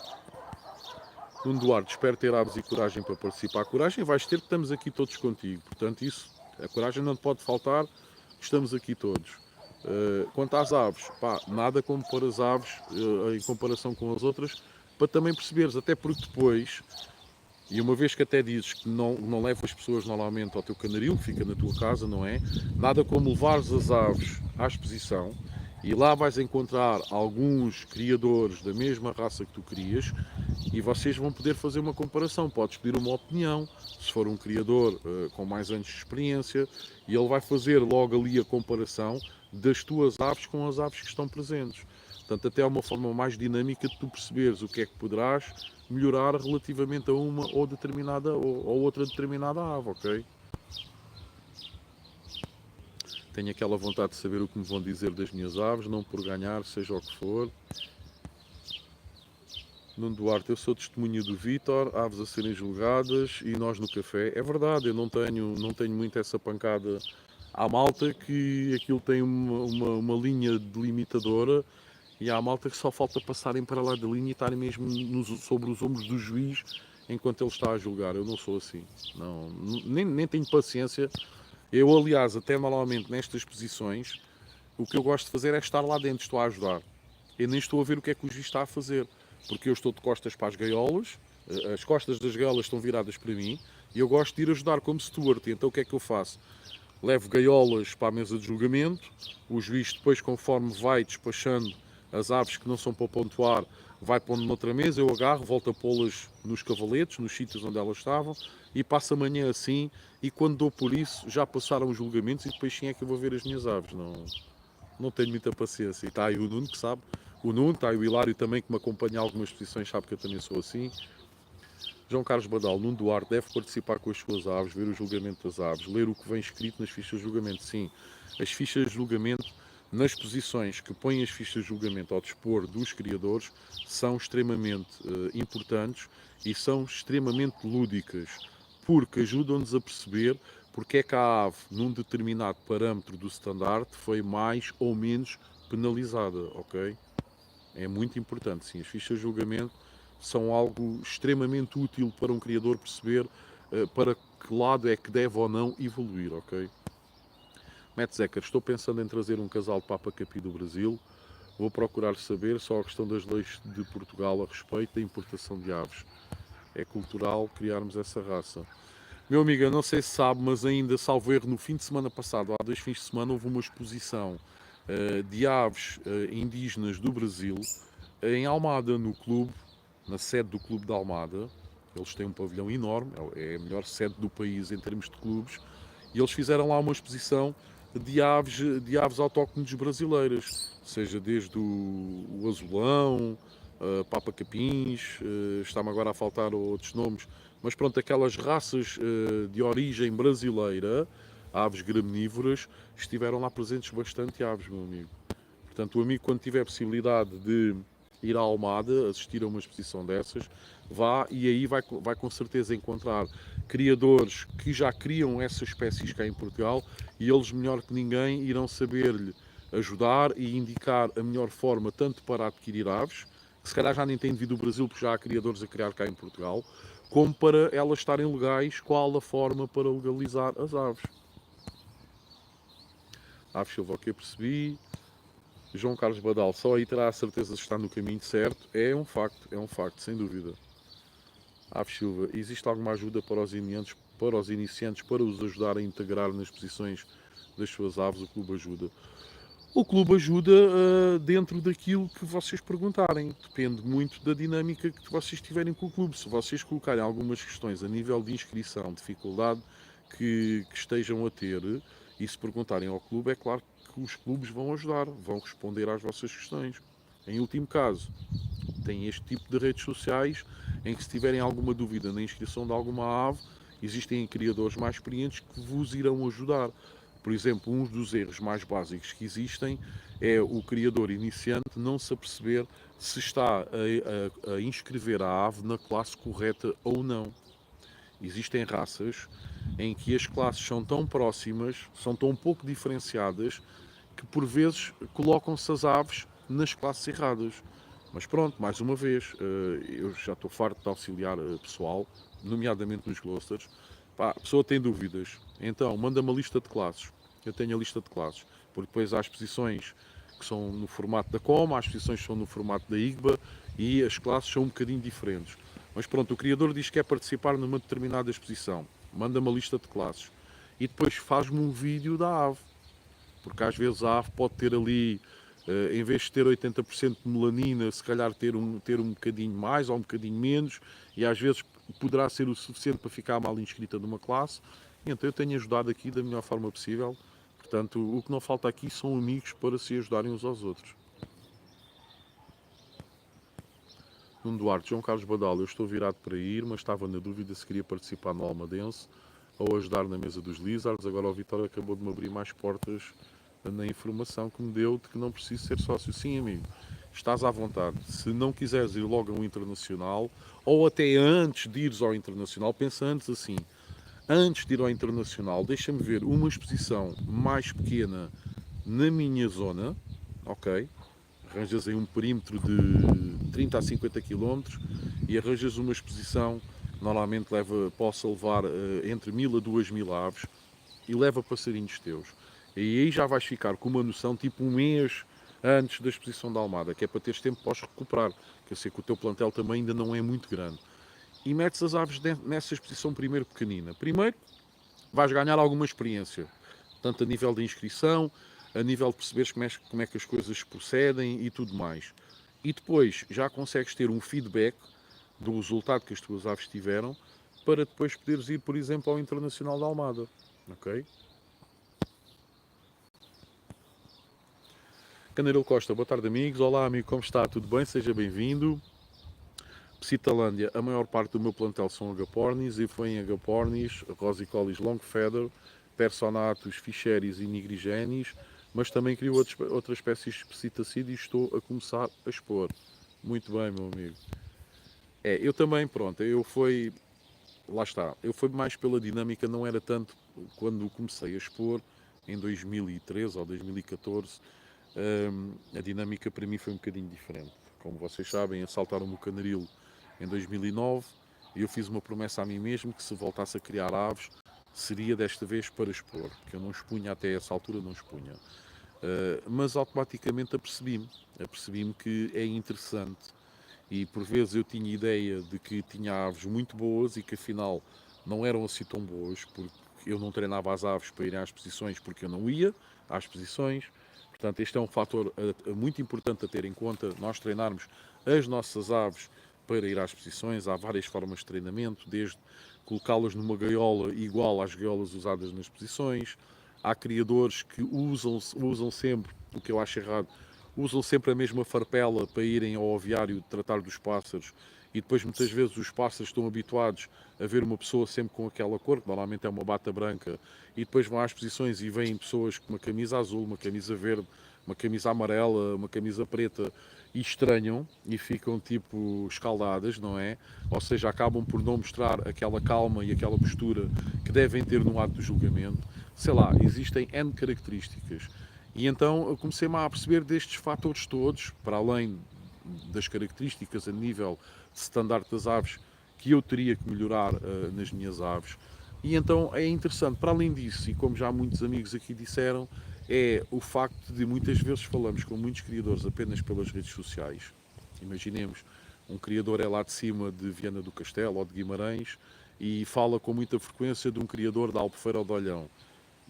Nuno Duarte, espero ter aves e coragem para participar. A coragem vais ter, que estamos aqui todos contigo. Portanto, isso, a coragem não te pode faltar, estamos aqui todos. Quanto às aves, pá, nada como pôr as aves em comparação com as outras, para também perceberes, até porque depois, e uma vez que até dizes que não levas as pessoas normalmente ao teu canaril, que fica na tua casa, não é? Nada como levares as aves à exposição e lá vais encontrar alguns criadores da mesma raça que tu crias e vocês vão poder fazer uma comparação. Podes pedir uma opinião, se for um criador com mais anos de experiência, e ele vai fazer logo ali a comparação das tuas aves com as aves que estão presentes. Portanto, até é uma forma mais dinâmica de tu perceberes o que é que poderás melhorar relativamente a uma ou determinada ou outra determinada ave, ok? Tenho aquela vontade de saber o que me vão dizer das minhas aves, não por ganhar, seja o que for. Nuno Duarte, eu sou testemunha do Vítor, aves a serem julgadas e nós no café. É verdade, eu não tenho muito essa pancada à malta, que aquilo tem uma linha delimitadora e há malta que só falta passarem para lá da linha e estarem mesmo sobre os ombros do juiz enquanto ele está a julgar. Eu não sou assim. Não, nem tenho paciência. Eu, aliás, até normalmente nestas posições, o que eu gosto de fazer é estar lá dentro, estou a ajudar. Eu nem estou a ver o que é que o juiz está a fazer, porque eu estou de costas para as gaiolas, as costas das gaiolas estão viradas para mim, e eu gosto de ir ajudar como steward. Então o que é que eu faço? Levo gaiolas para a mesa de julgamento, o juiz depois, conforme vai despachando as aves que não são para pontuar, vai pondo noutra mesa, eu agarro, volto a pô-las nos cavaletes, nos sítios onde elas estavam, e passo a manhã assim, e quando dou por isso, já passaram os julgamentos, e depois sim é que eu vou ver as minhas aves. Não tenho muita paciência. E está aí o Nuno que sabe, o Nuno, está aí o Hilário também, que me acompanha em algumas posições, sabe que eu também sou assim. João Carlos Badal, Nuno Duarte deve participar com as suas aves, ver o julgamento das aves, ler o que vem escrito nas fichas de julgamento. Sim, as fichas de julgamento, nas posições que põem as fichas de julgamento ao dispor dos criadores, são extremamente importantes e são extremamente lúdicas, porque ajudam-nos a perceber porque é que a ave, num determinado parâmetro do standard, foi mais ou menos penalizada, ok? É muito importante, sim. As fichas de julgamento são algo extremamente útil para um criador perceber para que lado é que deve ou não evoluir, ok? Matt Zecker, estou pensando em trazer um casal de Papa Capi do Brasil. Vou procurar saber só a questão das leis de Portugal a respeito da importação de aves. É cultural criarmos essa raça. Meu amigo, eu não sei se sabe, mas ainda, salvo erro, no fim de semana passado, há 2 fins de semana, houve uma exposição de aves indígenas do Brasil em Almada, no clube, na sede do Clube de Almada. Eles têm um pavilhão enorme, é a melhor sede do país em termos de clubes, e eles fizeram lá uma exposição de aves autóctones brasileiras, seja desde o azulão, Papa Capins, está-me agora a faltar outros nomes, mas pronto, aquelas raças de origem brasileira, aves graminívoras, estiveram lá presentes bastante aves, meu amigo. Portanto, o amigo, quando tiver a possibilidade de ir à Almada, assistir a uma exposição dessas, vá e aí vai com certeza encontrar criadores que já criam essas espécies cá em Portugal e eles, melhor que ninguém, irão saber-lhe ajudar e indicar a melhor forma tanto para adquirir aves, que se calhar já nem têm devido ao Brasil porque já há criadores a criar cá em Portugal, como para elas estarem legais, qual a forma para legalizar as aves. Aves Silva, o que eu percebi. João Carlos Badal, só aí terá a certeza de estar no caminho certo. É um facto, sem dúvida. Aves Silva, existe alguma ajuda para os iniciantes para os ajudar a integrar nas posições das suas aves? O clube ajuda. O clube ajuda dentro daquilo que vocês perguntarem. Depende muito da dinâmica que vocês tiverem com o clube. Se vocês colocarem algumas questões a nível de inscrição, dificuldade que estejam a ter, e se perguntarem ao clube, é claro que os clubes vão ajudar, vão responder às vossas questões. Em último caso, tem este tipo de redes sociais em que, se tiverem alguma dúvida na inscrição de alguma ave, existem criadores mais experientes que vos irão ajudar. Por exemplo, um dos erros mais básicos que existem é o criador iniciante não se aperceber se está a inscrever a ave na classe correta ou não. Existem raças em que as classes são tão próximas, são tão pouco diferenciadas, que por vezes colocam-se as aves nas classes erradas. Mas pronto, mais uma vez, eu já estou farto de auxiliar pessoal, nomeadamente nos Gloucesters. Pá, a pessoa tem dúvidas, então manda-me a lista de classes. Eu tenho a lista de classes, porque depois há as posições que são no formato da COM, há as posições que são no formato da IGBA e as classes são um bocadinho diferentes. Mas pronto, o criador diz que quer participar numa determinada exposição, manda-me a lista de classes e depois faz-me um vídeo da ave, porque às vezes a ave pode ter ali, em vez de ter 80% de melanina, se calhar ter um bocadinho mais ou um bocadinho menos, e às vezes poderá ser o suficiente para ficar mal inscrita numa classe. Então eu tenho ajudado aqui da melhor forma possível. Portanto, o que não falta aqui são amigos para se ajudarem uns aos outros. Nuno Duarte, João Carlos Badal, eu estou virado para ir, mas estava na dúvida se queria participar no Almadense ou ajudar na mesa dos Lizards. Agora o Vitória acabou de me abrir mais portas na informação que me deu de que não preciso ser sócio. Sim, amigo, estás à vontade. Se não quiseres ir logo a um internacional, ou até antes de ires ao internacional, pensa antes assim. Antes de ir ao internacional, deixa-me ver uma exposição mais pequena na minha zona, ok? Arranjas aí um perímetro de 30 a 50 km e arranjas uma exposição normalmente possa levar entre 1000 a 2000 aves, e leva passarinhos teus. E aí já vais ficar com uma noção, tipo um mês antes da exposição da Almada, que é para teres tempo para os recuperar, que eu sei que o teu plantel também ainda não é muito grande. E metes as aves nessa exposição primeiro pequenina. Primeiro, vais ganhar alguma experiência, tanto a nível de inscrição, a nível de perceberes como é que as coisas procedem e tudo mais. E depois já consegues ter um feedback do resultado que as tuas aves tiveram, para depois poderes ir, por exemplo, ao Internacional da Almada. Ok? Canaril Costa, boa tarde, amigos. Olá, amigo, como está? Tudo bem? Seja bem-vindo. Psitalândia, a maior parte do meu plantel são agapornis, e foi em agapornis, rosicolis longfeather, personatus, fischeris e nigrigenis, mas também crio outras espécies de psitacídeos e estou a começar a expor. Muito bem, meu amigo. Eu também, pronto, lá está, eu fui mais pela dinâmica, não era tanto quando comecei a expor, em 2013 ou 2014, a dinâmica para mim foi um bocadinho diferente. Como vocês sabem, assaltaram-me o Canaril em 2009 e eu fiz uma promessa a mim mesmo que se voltasse a criar aves, seria desta vez para expor, porque eu não expunha até essa altura, não expunha. Mas automaticamente apercebi-me que é interessante, e por vezes eu tinha ideia de que tinha aves muito boas e que afinal não eram assim tão boas, porque eu não treinava as aves para irem às exposições, porque eu não ia às exposições. Portanto, este é um fator muito importante a ter em conta, nós treinarmos as nossas aves para ir às exposições. Há várias formas de treinamento, desde colocá-las numa gaiola igual às gaiolas usadas nas exposições. Há criadores que usam sempre, o que eu acho errado, usam sempre a mesma farpela para irem ao aviário tratar dos pássaros, e depois muitas vezes os pássaros estão habituados a ver uma pessoa sempre com aquela cor, que normalmente é uma bata branca, e depois vão às exposições e veem pessoas com uma camisa azul, uma camisa verde, uma camisa amarela, uma camisa preta, e estranham e ficam tipo escaldadas, não é? Ou seja, acabam por não mostrar aquela calma e aquela postura que devem ter no ato do julgamento. Sei lá, existem N características. E então eu comecei-me a perceber destes fatores todos, para além das características a nível de standard das aves, que eu teria que melhorar nas minhas aves. E então é interessante, para além disso, e como já muitos amigos aqui disseram, é o facto de muitas vezes falamos com muitos criadores apenas pelas redes sociais. Imaginemos, um criador é lá de cima de Viana do Castelo ou de Guimarães e fala com muita frequência de um criador da Albufeira ou de Olhão.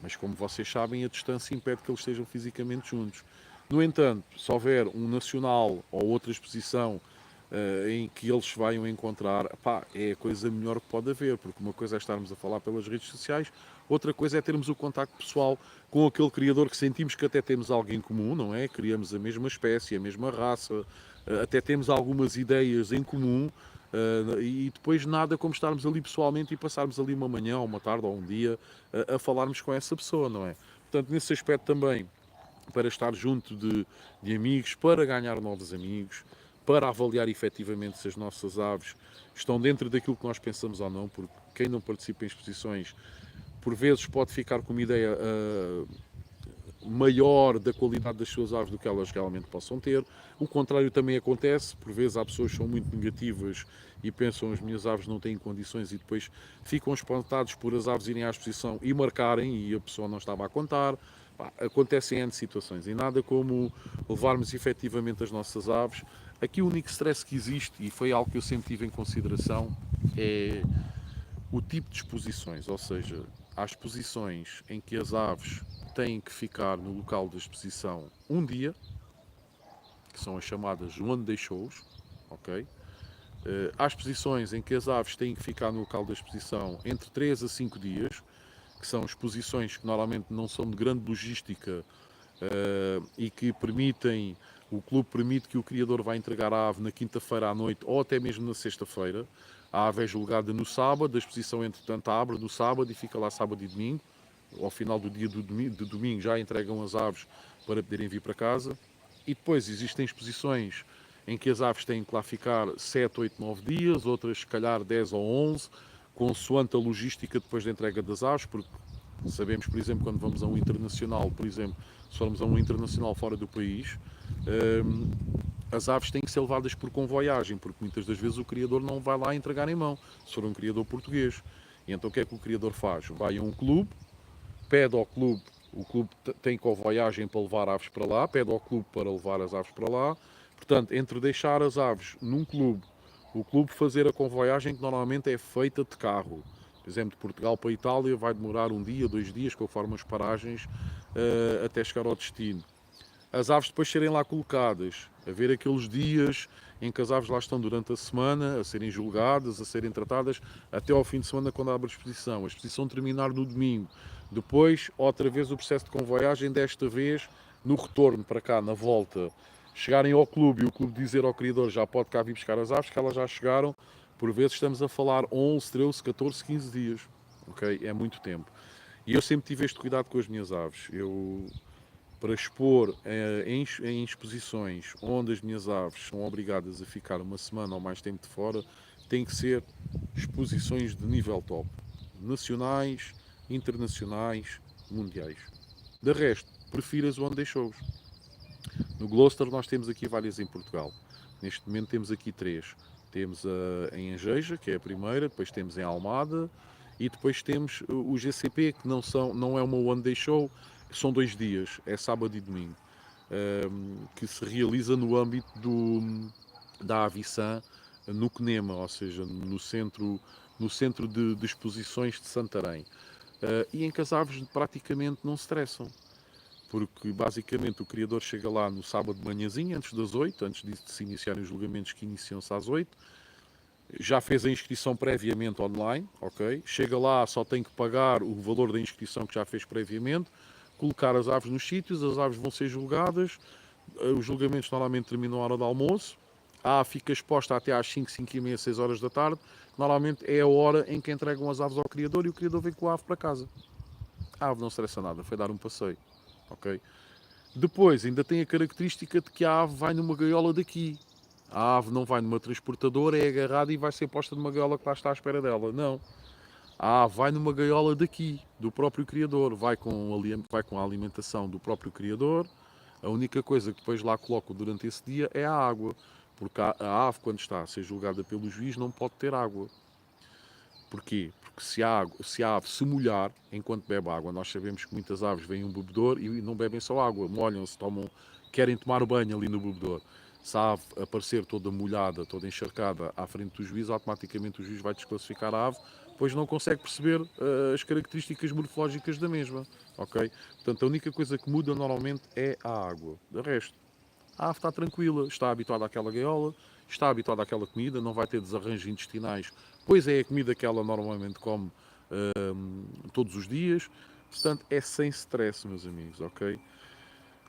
Mas como vocês sabem, a distância impede que eles estejam fisicamente juntos. No entanto, se houver um nacional ou outra exposição em que eles se venham encontrar, pá, é a coisa melhor que pode haver, porque uma coisa é estarmos a falar pelas redes sociais, outra coisa é termos o contacto pessoal com aquele criador que sentimos que até temos algo em comum, não é? Criamos a mesma espécie, a mesma raça, até temos algumas ideias em comum, e depois nada como estarmos ali pessoalmente e passarmos ali uma manhã, ou uma tarde, ou um dia a falarmos com essa pessoa, não é? Portanto, nesse aspecto também, para estar junto de amigos, para ganhar novos amigos, para avaliar efetivamente se as nossas aves estão dentro daquilo que nós pensamos ou não, porque quem não participa em exposições, por vezes pode ficar com uma ideia maior da qualidade das suas aves do que elas realmente possam ter. O contrário também acontece, por vezes há pessoas que são muito negativas e pensam as minhas aves não têm condições, e depois ficam espantados por as aves irem à exposição e marcarem e a pessoa não estava a contar. Acontecem N situações e nada como levarmos efetivamente as nossas aves. Aqui o único stress que existe, e foi algo que eu sempre tive em consideração, é o tipo de exposições, ou seja, há exposições em que as aves têm que ficar no local da exposição um dia, que são as chamadas one day shows, ok? Há exposições em que as aves têm que ficar no local da exposição entre 3 a 5 dias, que são exposições que normalmente não são de grande logística, e que permitem, o clube permite que o criador vá entregar a ave na quinta-feira à noite ou até mesmo na sexta-feira. A ave é julgada no sábado, a exposição entretanto abre no sábado e fica lá sábado e domingo. Ao final do dia de domingo já entregam as aves para poderem vir para casa. E depois existem exposições em que as aves têm que lá ficar 7, 8, 9 dias, outras se calhar 10 ou 11, consoante a logística depois da entrega das aves, porque sabemos, por exemplo, quando vamos a um internacional, por exemplo, se formos a um internacional fora do país, as aves têm que ser levadas por convoiagem, porque muitas das vezes o criador não vai lá entregar em mão, se for um criador português. E então o que é que o criador faz? Vai a um clube, pede ao clube, o clube tem convoiagem para levar aves para lá, pede ao clube para levar as aves para lá. Portanto, entre deixar as aves num clube, o clube fazer a convoiagem, que normalmente é feita de carro, por exemplo, de Portugal para a Itália, vai demorar um dia, 2 dias, conforme as paragens, até chegar ao destino. As aves depois serem lá colocadas, haver aqueles dias em que as aves lá estão durante a semana, a serem julgadas, a serem tratadas, até ao fim de semana quando abre a exposição terminar no domingo. Depois, outra vez o processo de convoiagem, desta vez no retorno para cá, na volta, chegarem ao clube e o clube dizer ao criador já pode cá vir buscar as aves, que elas já chegaram, por vezes estamos a falar 11, 13, 14, 15 dias, ok? É muito tempo. E eu sempre tive este cuidado com as minhas aves. Para expor em exposições onde as minhas aves são obrigadas a ficar uma semana ou mais tempo de fora, tem que ser exposições de nível top, nacionais, internacionais, mundiais. De resto, prefiro as one day shows. No Gloucester nós temos aqui várias em Portugal. Neste momento temos aqui 3. Temos em Angeja, que é a primeira, depois temos em Almada e depois temos o GCP, que não é uma one day show, são 2 dias, é sábado e domingo, que se realiza no âmbito da Aviçã, no CNEMA, ou seja, no centro de exposições de Santarém. E em que as aves praticamente não se estressam, porque basicamente o criador chega lá no sábado de manhãzinha, antes das 8, antes de se iniciarem os julgamentos que iniciam-se às 8, já fez a inscrição previamente online, ok? Chega lá, só tem que pagar o valor da inscrição que já fez previamente, colocar as aves nos sítios, as aves vão ser julgadas, os julgamentos normalmente terminam a hora do almoço, a ave fica exposta até às 5, 5 e meia, 6 horas da tarde, normalmente é a hora em que entregam as aves ao criador e o criador vem com a ave para casa. A ave não estressa nada, foi dar um passeio, ok? Depois, ainda tem a característica de que a ave vai numa gaiola daqui. A ave não vai numa transportadora, é agarrada e vai ser posta numa gaiola que lá está à espera dela. Não. A ave vai numa gaiola daqui, do próprio criador. Vai com a alimentação do próprio criador. A única coisa que depois lá colocam durante esse dia é a água. Porque a ave, quando está a ser julgada pelo juiz, não pode ter água. Porquê? Porque se a ave se molhar enquanto bebe água, nós sabemos que muitas aves vêm um bebedor e não bebem só água, molham-se, querem tomar banho ali no bebedor. Se a ave aparecer toda molhada, toda encharcada à frente do juiz, automaticamente o juiz vai desclassificar a ave, pois não consegue perceber as características morfológicas da mesma. Ok? Portanto, a única coisa que muda normalmente é a água. De resto, a ave está tranquila, está habituada àquela gaiola, está habituada àquela comida, não vai ter desarranjos intestinais, pois é a comida que ela normalmente come todos os dias. Portanto, é sem stress, meus amigos, ok?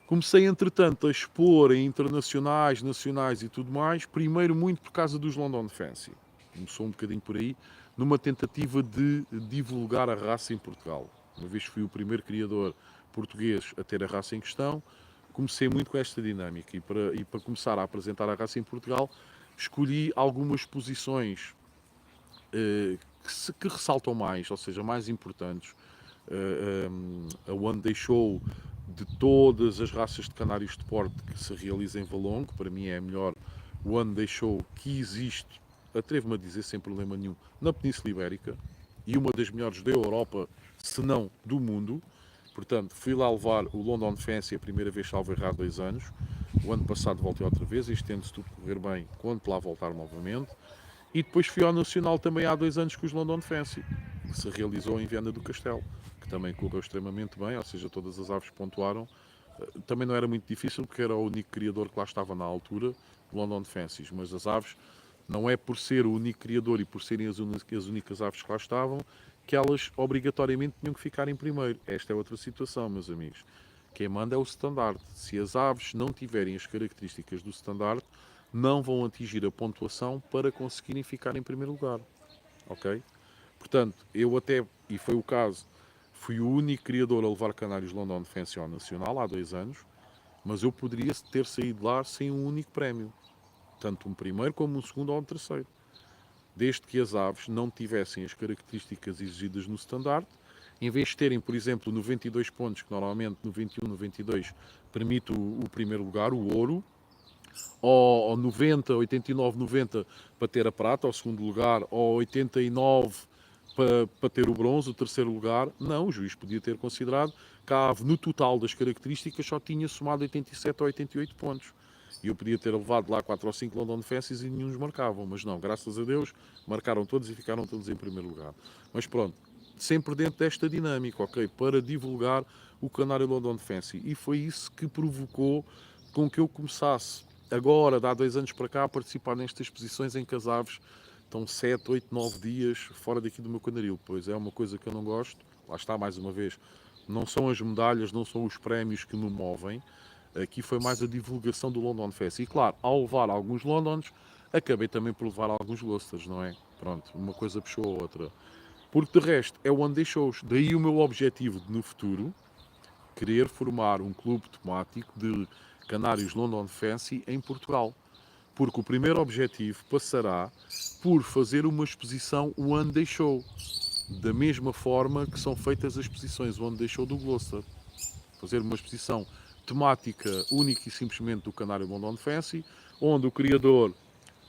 Comecei, entretanto, a expor em internacionais, nacionais e tudo mais, primeiro muito por causa dos London Fancy. Começou um bocadinho por aí, numa tentativa de divulgar a raça em Portugal. Uma vez fui o primeiro criador português a ter a raça em questão, comecei muito com esta dinâmica e para começar a apresentar a raça em Portugal, escolhi algumas posições que ressaltam mais, ou seja, mais importantes. A One Day Show de todas as raças de canários de porte que se realiza em Valongo, para mim é a melhor One Day Show que existe, atrevo-me a dizer sem problema nenhum, na Península Ibérica, e uma das melhores da Europa, se não do mundo. Portanto, fui lá levar o London Fancy a primeira vez, salvo errar, há 2 anos. O ano passado voltei outra vez, este ano, se tudo correr bem, conto lá voltar novamente. E depois fui ao Nacional também há 2 anos com os London Fancy, que se realizou em Viana do Castelo, que também correu extremamente bem, ou seja, todas as aves pontuaram. Também não era muito difícil, porque era o único criador que lá estava na altura, London Fancies, mas as aves, não é por ser o único criador e por serem as únicas aves que lá estavam, que elas obrigatoriamente tinham que ficar em primeiro. Esta é outra situação, meus amigos. Quem manda é o standard. Se as aves não tiverem as características do standard, não vão atingir a pontuação para conseguirem ficar em primeiro lugar. Ok? Portanto, eu até, e foi o caso, fui o único criador a levar canários London Fancy ao Nacional há 2 anos, mas eu poderia ter saído lá sem um único prémio. Tanto um primeiro como um segundo ou um terceiro. Desde que as aves não tivessem as características exigidas no standard, em vez de terem, por exemplo, 92 pontos, que normalmente no 21, no 22 permite o primeiro lugar, o ouro, ou 90, 89, 90 para ter a prata, ao segundo lugar, ou 89 para ter o bronze, o terceiro lugar. Não, o juiz podia ter considerado que a ave, no total das características, só tinha somado 87 ou 88 pontos. E eu podia ter levado lá 4 ou 5 London Fences e nenhum os marcavam. Mas não, graças a Deus, marcaram todos e ficaram todos em primeiro lugar. Mas pronto, sempre dentro desta dinâmica, ok? Para divulgar o Canário London Fancy. E foi isso que provocou com que eu começasse, agora, de há 2 anos para cá, a participar nestas exposições em Casaves. Estão 7, 8, 9 dias fora daqui do meu canaril. Pois é uma coisa que eu não gosto. Lá está, mais uma vez, não são as medalhas, não são os prémios que me movem. Aqui foi mais a divulgação do London Fest. E claro, ao levar alguns Londons, acabei também por levar alguns Gloucesters, não é? Pronto, uma coisa puxou a outra. Porque de resto é one day shows. Daí o meu objetivo de, no futuro, querer formar um clube temático de canários London Fancy em Portugal. Porque o primeiro objetivo passará por fazer uma exposição one day show. Da mesma forma que são feitas as exposições one day show do Gloucester. Fazer uma exposição temática única e simplesmente do canário London Fancy, onde o criador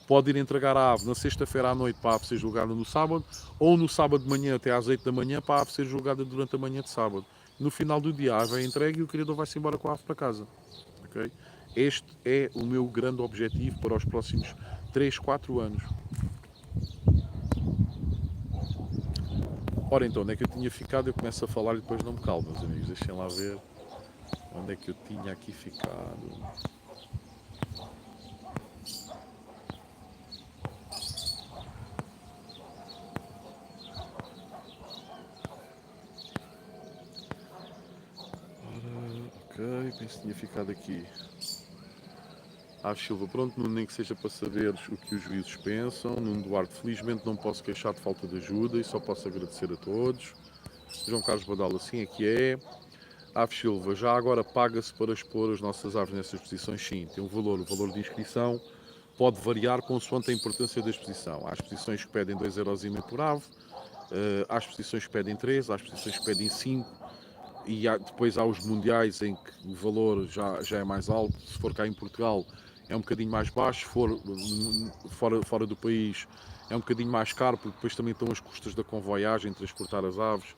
pode ir entregar a ave na sexta-feira à noite para a ave ser julgada no sábado, ou no sábado de manhã até às 8 da manhã para a ave ser julgada durante a manhã de sábado. No final do dia a ave é entregue e o criador vai-se embora com a ave para casa. Okay? Este é o meu grande objetivo para os próximos 3, 4 anos. Ora então, onde é que eu tinha ficado? Eu começo a falar e depois não me calmo, meus amigos. Deixem lá ver onde é que eu tinha aqui ficado. Ok, penso que tinha ficado aqui. Silva, pronto, Nuno, nem que seja para saberes o que os juízes pensam. Nuno Duarte, felizmente não posso queixar de falta de ajuda e só posso agradecer a todos. João Carlos Badal, assim é que é. Silva, já agora paga-se para expor as nossas aves nessas exposições? Sim, tem um valor. O valor de inscrição pode variar consoante a importância da exposição. Há exposições que pedem 2,5€ por ave, há exposições que pedem 3, há exposições que pedem 5, e depois há os mundiais em que o valor já é mais alto. Se for cá em Portugal é um bocadinho mais baixo, se for fora do país é um bocadinho mais caro, porque depois também estão as custas da convoiagem, transportar as aves,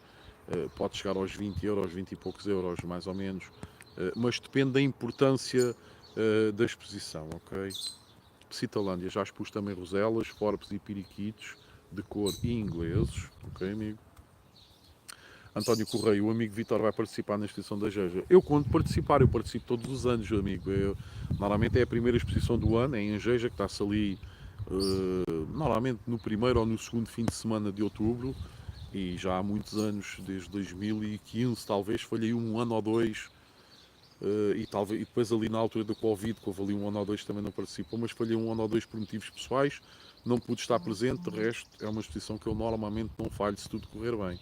pode chegar aos 20€, 20 e poucos euros mais ou menos, mas depende da importância da exposição, ok? Psitolândia, já expus também roselas, forbes e periquitos de cor e ingleses, ok, amigo? António Correia, o amigo Vitor vai participar na exposição da Jeja. Eu, quando participar, eu participo todos os anos, amigo. Normalmente é a primeira exposição do ano, é em Jeja, que está-se ali, normalmente no primeiro ou no segundo fim de semana de outubro, e já há muitos anos, desde 2015 talvez, falhei um ano ou dois, e depois ali na altura do Covid, que houve ali um ano ou dois também não participou, mas falhei um ano ou dois por motivos pessoais, não pude estar presente. De resto, é uma exposição que eu normalmente não falho se tudo correr bem.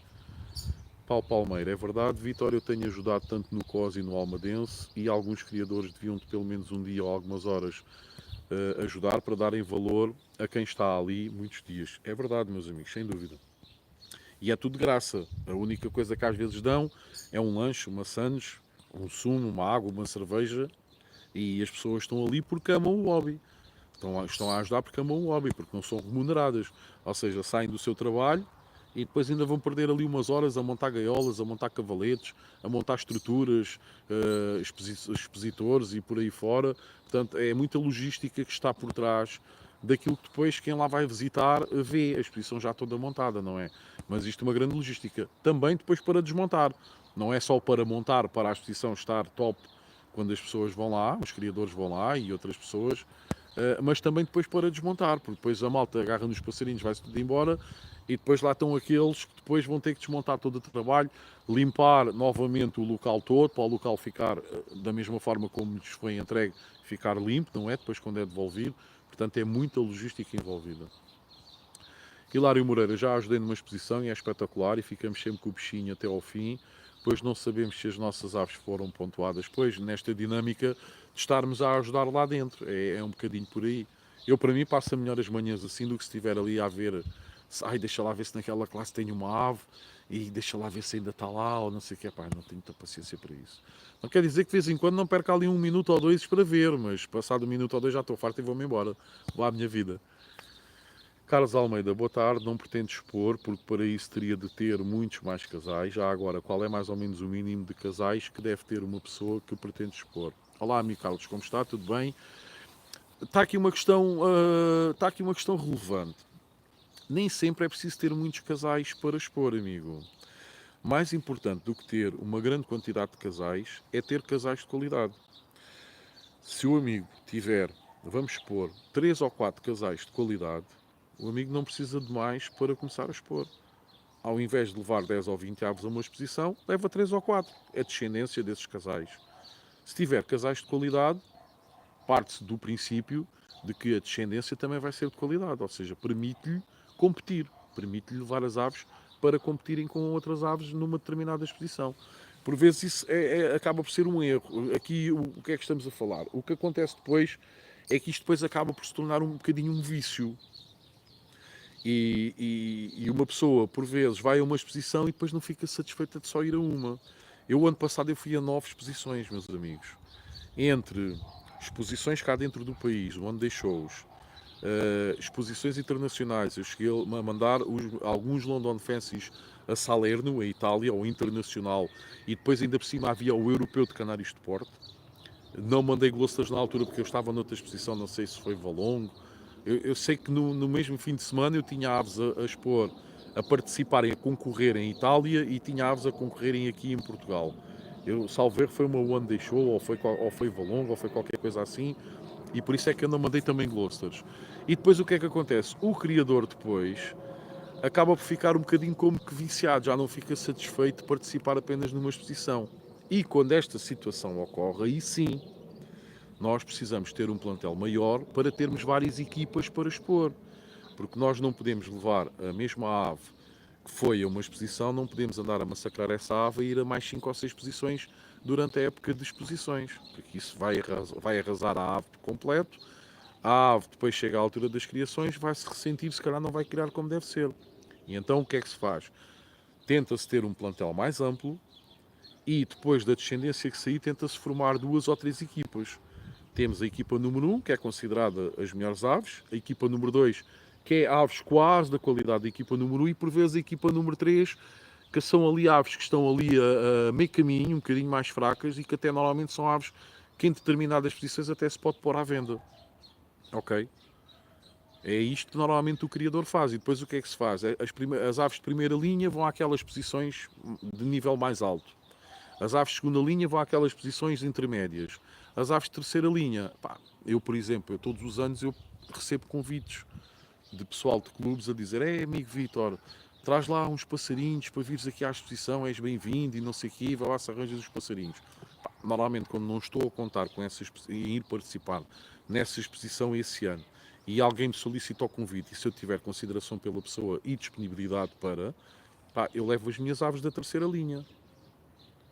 Paulo Palmeira, é verdade, Vitória, eu tenho ajudado tanto no COS e no Almadense, e alguns criadores deviam de pelo menos um dia ou algumas horas ajudar para darem valor a quem está ali muitos dias. É verdade, meus amigos, sem dúvida. E é tudo de graça. A única coisa que às vezes dão é um lanche, uma sandes, um sumo, uma água, uma cerveja, e as pessoas estão ali porque amam o hobby. Estão a ajudar porque amam o hobby, porque não são remuneradas. Ou seja, saem do seu trabalho e depois ainda vão perder ali umas horas a montar gaiolas, a montar cavaletes, a montar estruturas, expositores e por aí fora. Portanto, é muita logística que está por trás daquilo que depois quem lá vai visitar vê a exposição já toda montada, não é? Mas isto é uma grande logística. Também depois para desmontar. Não é só para montar, para a exposição estar top quando as pessoas vão lá, os criadores vão lá e outras pessoas, mas também depois para desmontar, porque depois a malta agarra nos passarinhos, vai-se tudo embora, e depois lá estão aqueles que depois vão ter que desmontar todo o trabalho, limpar novamente o local todo, para o local ficar da mesma forma como lhes foi entregue, ficar limpo, não é? Depois quando é devolvido. Portanto, é muita logística envolvida. Hilário Moreira, já ajudei numa exposição e é espetacular, e ficamos sempre com o bichinho até ao fim, pois não sabemos se as nossas aves foram pontuadas. Pois, nesta dinâmica de estarmos a ajudar lá dentro, é um bocadinho por aí. Eu, para mim, passo melhor as manhãs assim do que se estiver ali a ver ai, deixa lá ver se naquela classe tem uma ave, e deixa lá ver se ainda está lá, ou não sei o que, pá, não tenho muita paciência para isso. Não quer dizer que de vez em quando não perca ali 1 minuto ou 2 para ver, mas passado 1 minuto ou 2 já estou farto e vou-me embora. Vou à minha vida. Carlos Almeida, boa tarde. Não pretendo expor, porque para isso teria de ter muitos mais casais. Já agora, qual é mais ou menos o mínimo de casais que deve ter uma pessoa que pretende expor? Olá, amigo Carlos, como está? Tudo bem? Está aqui uma questão, está aqui uma questão relevante. Nem sempre é preciso ter muitos casais para expor, amigo. Mais importante do que ter uma grande quantidade de casais é ter casais de qualidade. Se o amigo tiver, vamos expor, 3 ou 4 casais de qualidade, o amigo não precisa de mais para começar a expor. Ao invés de levar 10 ou 20 aves a uma exposição, leva 3 ou 4. É descendência desses casais. Se tiver casais de qualidade, parte-se do princípio de que a descendência também vai ser de qualidade, ou seja, permite-lhe competir, permite-lhe levar as aves para competirem com outras aves numa determinada exposição. Por vezes isso acaba por ser um erro. Aqui o que é que estamos a falar? O que acontece depois é que isto depois acaba por se tornar um bocadinho um vício. E uma pessoa, por vezes, vai a uma exposição e depois não fica satisfeita de só ir a uma. Eu, ano passado, eu fui a 9 exposições, meus amigos. Entre exposições cá dentro do país, one day shows, exposições internacionais. Eu cheguei a mandar alguns London Fancies a Salerno, a Itália, ao internacional, e depois ainda por cima havia o europeu de Canários de Porto. Não mandei Gloucesters na altura porque eu estava noutra exposição, não sei se foi Valongo. Eu sei que no mesmo fim de semana eu tinha aves a expor, a participarem, a concorrerem em Itália, e tinha aves a concorrerem aqui em Portugal. Eu, salvo erro, foi uma One Day Show, ou foi Valongo, ou foi qualquer coisa assim, e por isso é que eu não mandei também Gloucesters. E depois o que é que acontece? O criador depois acaba por ficar um bocadinho como que viciado, já não fica satisfeito de participar apenas numa exposição. E quando esta situação ocorre, aí sim, nós precisamos ter um plantel maior para termos várias equipas para expor. Porque nós não podemos levar a mesma ave que foi a uma exposição, não podemos andar a massacrar essa ave e ir a mais 5 ou 6 exposições durante a época de exposições. Porque isso vai arrasar a ave por completo. A ave depois chega à altura das criações, vai-se ressentir, se calhar não vai criar como deve ser. E então o que é que se faz? Tenta-se ter um plantel mais amplo e depois da descendência que sair, tenta-se formar 2 ou 3 equipas. Temos a equipa número 1, que é considerada as melhores aves, a equipa número 2, que é aves quase da qualidade da equipa número 1, e por vezes a equipa número 3, que são ali aves que estão ali a meio caminho, um bocadinho mais fracas, e que até normalmente são aves que em determinadas posições até se pode pôr à venda. Ok? É isto que normalmente o criador faz. E depois o que é que se faz? As aves de primeira linha vão àquelas posições de nível mais alto. As aves de segunda linha vão àquelas posições intermédias. As aves de terceira linha, pá, eu, por exemplo, todos os anos eu recebo convites de pessoal de clubes a dizer: amigo Vítor, traz lá uns passarinhos para vires aqui à exposição, és bem-vindo e não sei o quê, vai lá se arranjas os passarinhos. Pá, normalmente, quando não estou a contar com em ir participar nessa exposição esse ano, e alguém me solicita o convite, e se eu tiver consideração pela pessoa e disponibilidade para, pá, eu levo as minhas aves da terceira linha.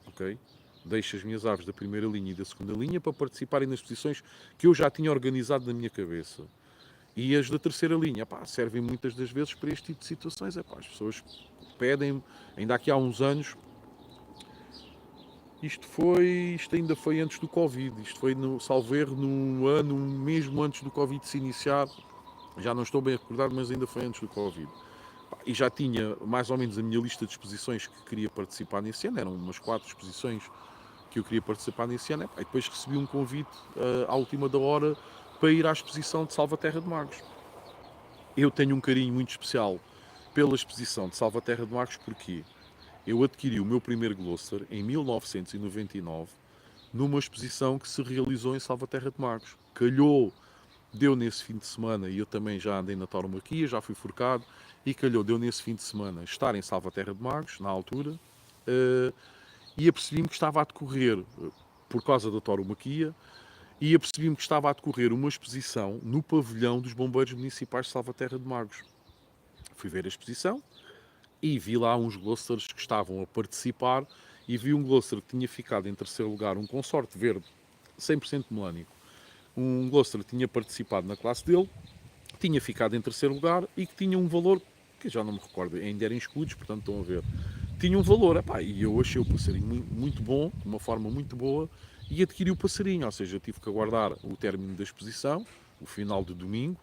Ok? Deixo as minhas aves da primeira linha e da segunda linha para participarem nas posições que eu já tinha organizado na minha cabeça. E as da terceira linha, pá, servem muitas das vezes para este tipo de situações. É, pá, as pessoas pedem, ainda aqui há uns anos, isto ainda foi antes do Covid, isto foi, salvo erro, no ano mesmo antes do Covid se iniciar, já não estou bem recordado, mas ainda foi antes do Covid. E já tinha mais ou menos a minha lista de exposições que queria participar nesse ano, eram umas 4 exposições que eu queria participar nesse ano, e depois recebi um convite à última da hora para ir à exposição de Salvaterra de Magos. Eu tenho um carinho muito especial pela exposição de Salvaterra de Magos porque eu adquiri o meu primeiro Gloucester em 1999 numa exposição que se realizou em Salvaterra de Magos. Calhou, deu nesse fim de semana, e eu também já andei na tauromaquia, já fui forcado, e calhou, deu nesse fim de semana estar em Salvaterra de Magos, na altura, e apercebi-me que estava a decorrer, por causa da tauromaquia, e apercebi-me que estava a decorrer uma exposição no pavilhão dos Bombeiros Municipais de Salvaterra de Magos. Fui ver a exposição e vi lá uns Gloucesters que estavam a participar, e vi um Gloucester que tinha ficado em terceiro lugar, um consorte verde, 100% melânico. Um Gloucester que tinha participado na classe dele, tinha ficado em terceiro lugar e que tinha um valor que já não me recordo, ainda eram escudos, portanto estão a ver. Tinha um valor, epá, e eu achei o passarinho muito bom, de uma forma muito boa, e adquiri o passarinho, ou seja, tive que aguardar o término da exposição, o final de domingo,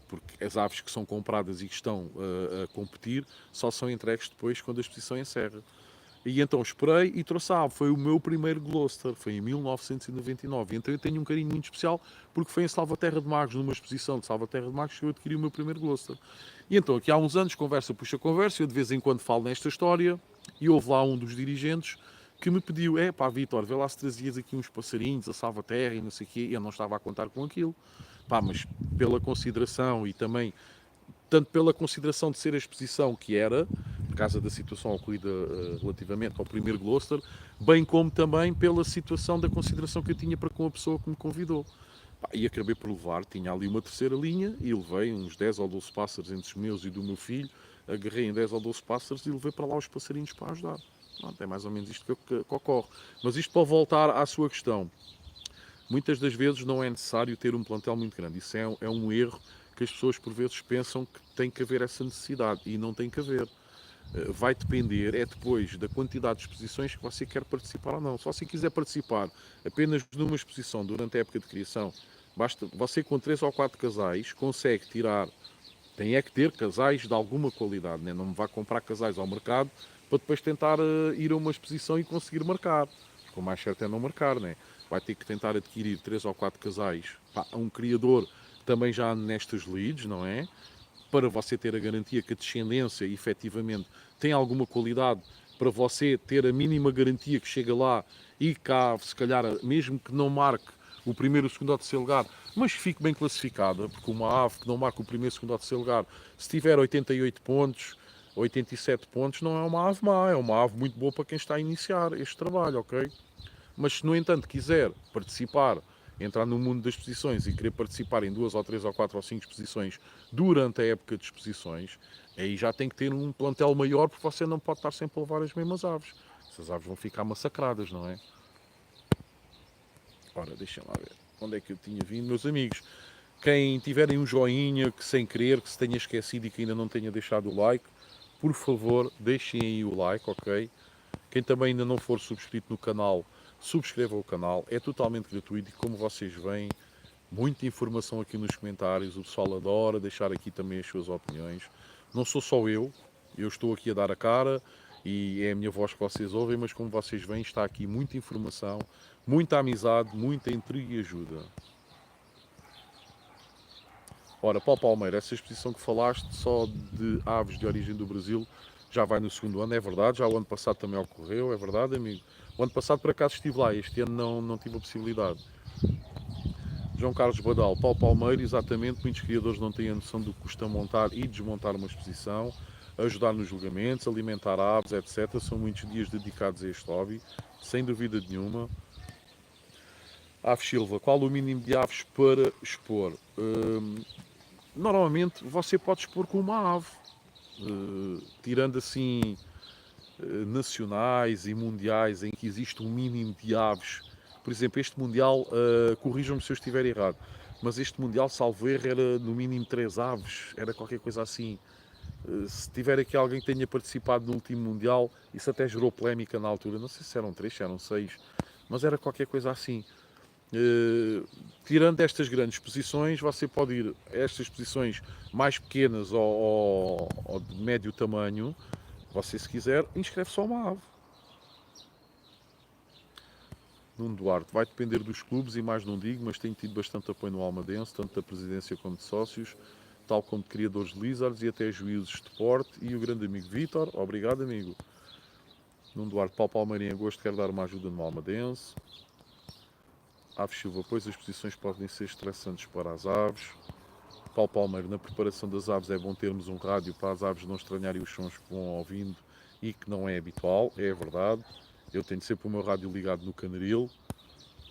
porque as aves que são compradas e que estão a competir só são entregues depois quando a exposição encerra. E então esperei e trouxe a ave. Foi o meu primeiro Gloucester, foi em 1999. Então eu tenho um carinho muito especial porque foi em Salvaterra de Magos, numa exposição de Salvaterra de Magos, que eu adquiri o meu primeiro Gloucester. E então aqui há uns anos, conversa puxa conversa, eu de vez em quando falo nesta história e houve lá um dos dirigentes que me pediu, pá Vítor, vê lá se trazias aqui uns passarinhos a Salvaterra e não sei o quê. E eu não estava a contar com aquilo. Pá, mas pela consideração e também tanto pela consideração de ser a exposição que era, por causa da situação ocorrida relativamente ao primeiro Gloucester, bem como também pela situação da consideração que eu tinha para com a pessoa que me convidou. E acabei por levar, tinha ali uma terceira linha e levei uns 10 ou 12 pássaros entre os meus e do meu filho, agarrei em 10 ou 12 pássaros e levei para lá os passarinhos para ajudar. Pronto, é mais ou menos isto que ocorre. Mas isto para voltar à sua questão, muitas das vezes não é necessário ter um plantel muito grande. Isso é um erro que as pessoas por vezes pensam que tem que haver essa necessidade e não tem que haver. Vai depender, é depois da quantidade de exposições que você quer participar ou não. Se você quiser participar apenas numa exposição durante a época de criação, basta você com 3 ou 4 casais consegue tirar, tem é que ter casais de alguma qualidade, né? Não me vá comprar casais ao mercado para depois tentar ir a uma exposição e conseguir marcar. O mais certo é não marcar, né? Vai ter que tentar adquirir 3 ou 4 casais. A um criador também já nestas leads, não é? Para você ter a garantia que a descendência efetivamente tem alguma qualidade, para você ter a mínima garantia que chega lá e cá, se calhar, mesmo que não marque o primeiro, o segundo ou o terceiro lugar, mas fique bem classificada, porque uma ave que não marca o primeiro, o segundo ou o terceiro lugar, se tiver 88 pontos, 87 pontos, não é uma ave má, é uma ave muito boa para quem está a iniciar este trabalho, ok? Mas se, no entanto, quiser participar, entrar no mundo das exposições e querer participar em 2 ou 3 ou 4 ou 5 exposições durante a época de exposições, aí já tem que ter um plantel maior, porque você não pode estar sempre a levar as mesmas aves. Essas aves vão ficar massacradas, não é? Ora, deixem lá ver. Onde é que eu tinha vindo, meus amigos? Quem tiverem um joinha, que sem querer, que se tenha esquecido e que ainda não tenha deixado o like, por favor, deixem aí o like, ok? Quem também ainda não for subscrito no canal, subscreva o canal, é totalmente gratuito e como vocês veem, muita informação aqui nos comentários, o pessoal adora deixar aqui também as suas opiniões. Não sou só eu estou aqui a dar a cara e é a minha voz que vocês ouvem, mas como vocês veem está aqui muita informação, muita amizade, muita intriga e ajuda. Ora, Paulo Palmeira, essa exposição que falaste só de aves de origem do Brasil já vai no segundo ano, é verdade, já o ano passado também ocorreu, é verdade, amigo. O ano passado por acaso estive lá, este ano não tive a possibilidade. João Carlos Badal, Paulo Palmeira, exatamente, muitos criadores não têm a noção do que custa montar e desmontar uma exposição, ajudar nos julgamentos, alimentar aves, etc. São muitos dias dedicados a este hobby, sem dúvida nenhuma. Aves Silva, qual o mínimo de aves para expor? Normalmente você pode expor com uma ave, tirando assim nacionais e mundiais em que existe um mínimo de aves. Por exemplo, este Mundial, corrijam-me se eu estiver errado, mas este Mundial, salvo erro, era no mínimo 3 aves, era qualquer coisa assim. Se tiver aqui alguém que tenha participado no último Mundial, isso até gerou polémica na altura, não sei se eram 3, se eram 6, mas era qualquer coisa assim. Tirando estas grandes exposições, você pode ir a estas exposições mais pequenas ou de médio tamanho. Você, se quiser, inscreve só uma ave. Nuno Duarte, vai depender dos clubes e mais não digo, mas tenho tido bastante apoio no Almadense, tanto da presidência como de sócios, tal como de criadores de lizards e até juízes de porte e o grande amigo Vítor. Obrigado, amigo. Nuno Duarte, Paulo Palmeira, em agosto, quero dar uma ajuda no Almadense. Aves Silva, pois as posições podem ser estressantes para as aves. Paulo Palmeiro, na preparação das aves é bom termos um rádio para as aves não estranharem os sons que vão ouvindo e que não é habitual, é verdade. Eu tenho sempre o meu rádio ligado no canaril,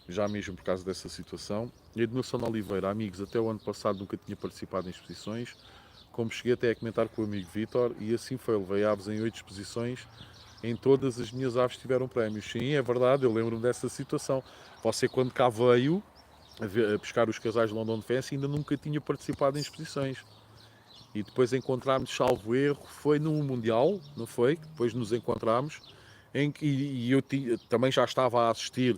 já mesmo por causa dessa situação. Edmilson Oliveira, amigos, até o ano passado nunca tinha participado em exposições, como cheguei até a comentar com o amigo Vítor, e assim foi, levei aves em 8 exposições, em todas as minhas aves tiveram prémios. Sim, é verdade, eu lembro-me dessa situação. Você, quando cá veio a pescar os casais de London Fence, ainda nunca tinha participado em exposições. e depois encontramos, salvo erro, foi no Mundial, não foi? Depois nos encontramos, e eu também já estava a assistir,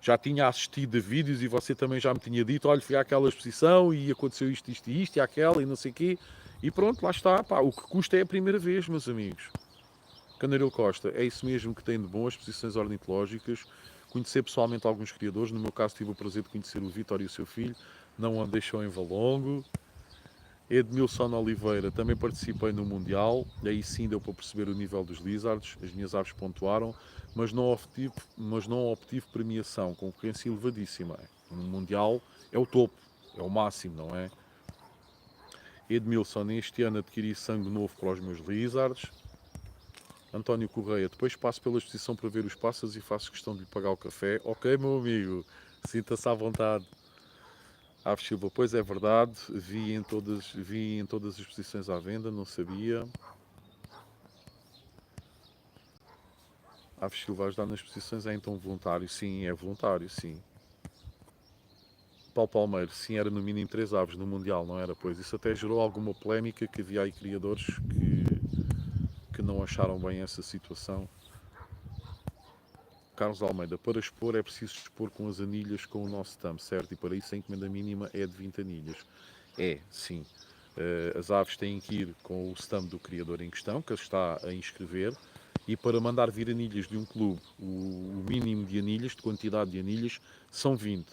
já tinha assistido a vídeos e você também já me tinha dito, olha, fui àquela exposição e aconteceu isto, isto e isto, e aquela, e não sei o quê, e pronto, lá está, pá, o que custa é a primeira vez, meus amigos. Canaril Costa, é isso mesmo que tem de bom as exposições ornitológicas, conhecer pessoalmente alguns criadores, no meu caso tive o prazer de conhecer o Vítor e o seu filho, não o deixou em Valongo. Edmilson Oliveira, também participei no Mundial, e aí sim deu para perceber o nível dos lizards, as minhas aves pontuaram, mas não obtive premiação, concorrência elevadíssima. No Mundial é o topo, é o máximo, não é? Edmilson, este ano adquiri sangue novo para os meus lizards. António Correia, depois passo pela exposição para ver os pássaros e faço questão de lhe pagar o café. Ok, meu amigo, sinta-se à vontade. Aves Silva, pois é verdade, vi em todas as exposições à venda, não sabia. Aves Silva, ajudar nas exposições é então voluntário? Sim, é voluntário, sim. Paulo Palmeiro, sim, era no mínimo 3 aves no Mundial, não era? Pois isso até gerou alguma polémica, que havia aí criadores que não acharam bem essa situação. Carlos Almeida, para expor é preciso expor com as anilhas com o nosso thumb, certo? E para isso a encomenda mínima é de 20 anilhas. É, sim. As aves têm que ir com o stamp do criador em questão, que está a inscrever, e para mandar vir anilhas de um clube, o mínimo de anilhas, de quantidade de anilhas, são 20.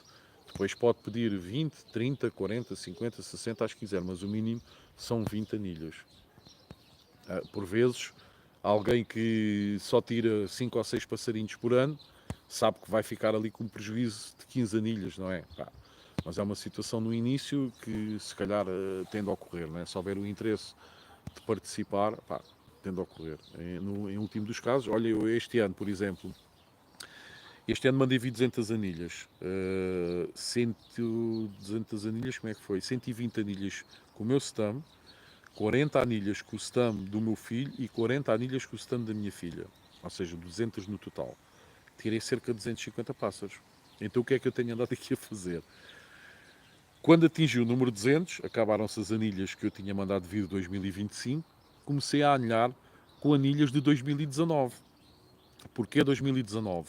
Depois pode pedir 20, 30, 40, 50, 60, acho que quiser, mas o mínimo são 20 anilhas. Por vezes, alguém que só tira 5 ou 6 passarinhos por ano, sabe que vai ficar ali com um prejuízo de 15 anilhas, não é? Mas é uma situação no início que se calhar tende a ocorrer, não é? Se houver o interesse de participar, tende a ocorrer. Em último dos casos, olha, eu este ano, por exemplo, este ano mandei vir 200 anilhas. 200 anilhas, como é que foi? 120 anilhas com o meu stam, 40 anilhas com o stam do meu filho e 40 anilhas com o stam da minha filha. Ou seja, 200 no total. Tirei cerca de 250 pássaros. Então o que é que eu tenho andado aqui a fazer? Quando atingi o número 200, acabaram-se as anilhas que eu tinha mandado vir de 2025, comecei a anilhar com anilhas de 2019. Porquê 2019?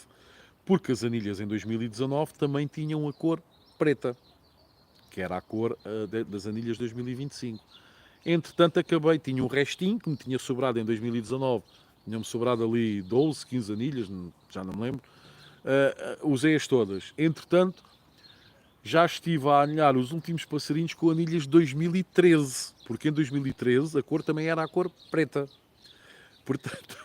Porque as anilhas em 2019 também tinham a cor preta, que era a cor das anilhas de 2025. Entretanto, tinha um restinho que me tinha sobrado em 2019, tinha-me sobrado ali 12, 15 anilhas, já não me lembro, usei-as todas. Entretanto, já estive a anilhar os últimos passarinhos com anilhas de 2013, porque em 2013 a cor também era a cor preta. Portanto,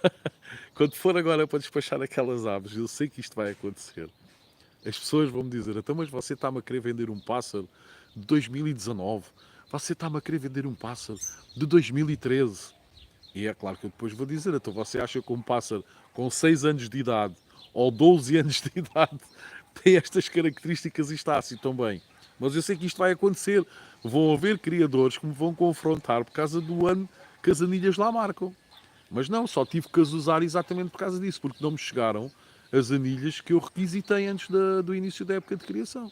quando for agora para despachar aquelas aves, eu sei que isto vai acontecer. As pessoas vão me dizer, então, mas você está-me a querer vender um pássaro de 2019? Você está-me a querer vender um pássaro de 2013? E é claro que eu depois vou dizer, então você acha que um pássaro com 6 anos de idade ou 12 anos de idade tem estas características e está assim tão bem? Mas eu sei que isto vai acontecer. Vão haver criadores que me vão confrontar por causa do ano que as anilhas lá marcam. Mas não, só tive que as usar exatamente por causa disso, porque não me chegaram as anilhas que eu requisitei antes do início da época de criação.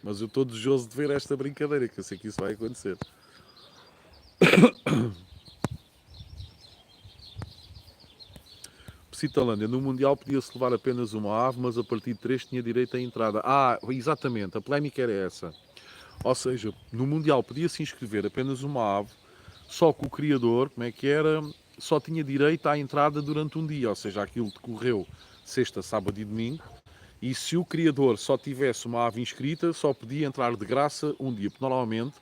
Mas eu estou desejoso de ver esta brincadeira, que eu sei que isso vai acontecer. Psitalândia, no Mundial podia-se levar apenas uma ave, mas a partir de 3 tinha direito à entrada. Exatamente, a polémica era essa. Ou seja, no Mundial podia-se inscrever apenas uma ave, só que o criador, como é que era, só tinha direito à entrada durante um dia, ou seja, aquilo decorreu sexta, sábado e domingo, e se o criador só tivesse uma ave inscrita, só podia entrar de graça um dia, porque normalmente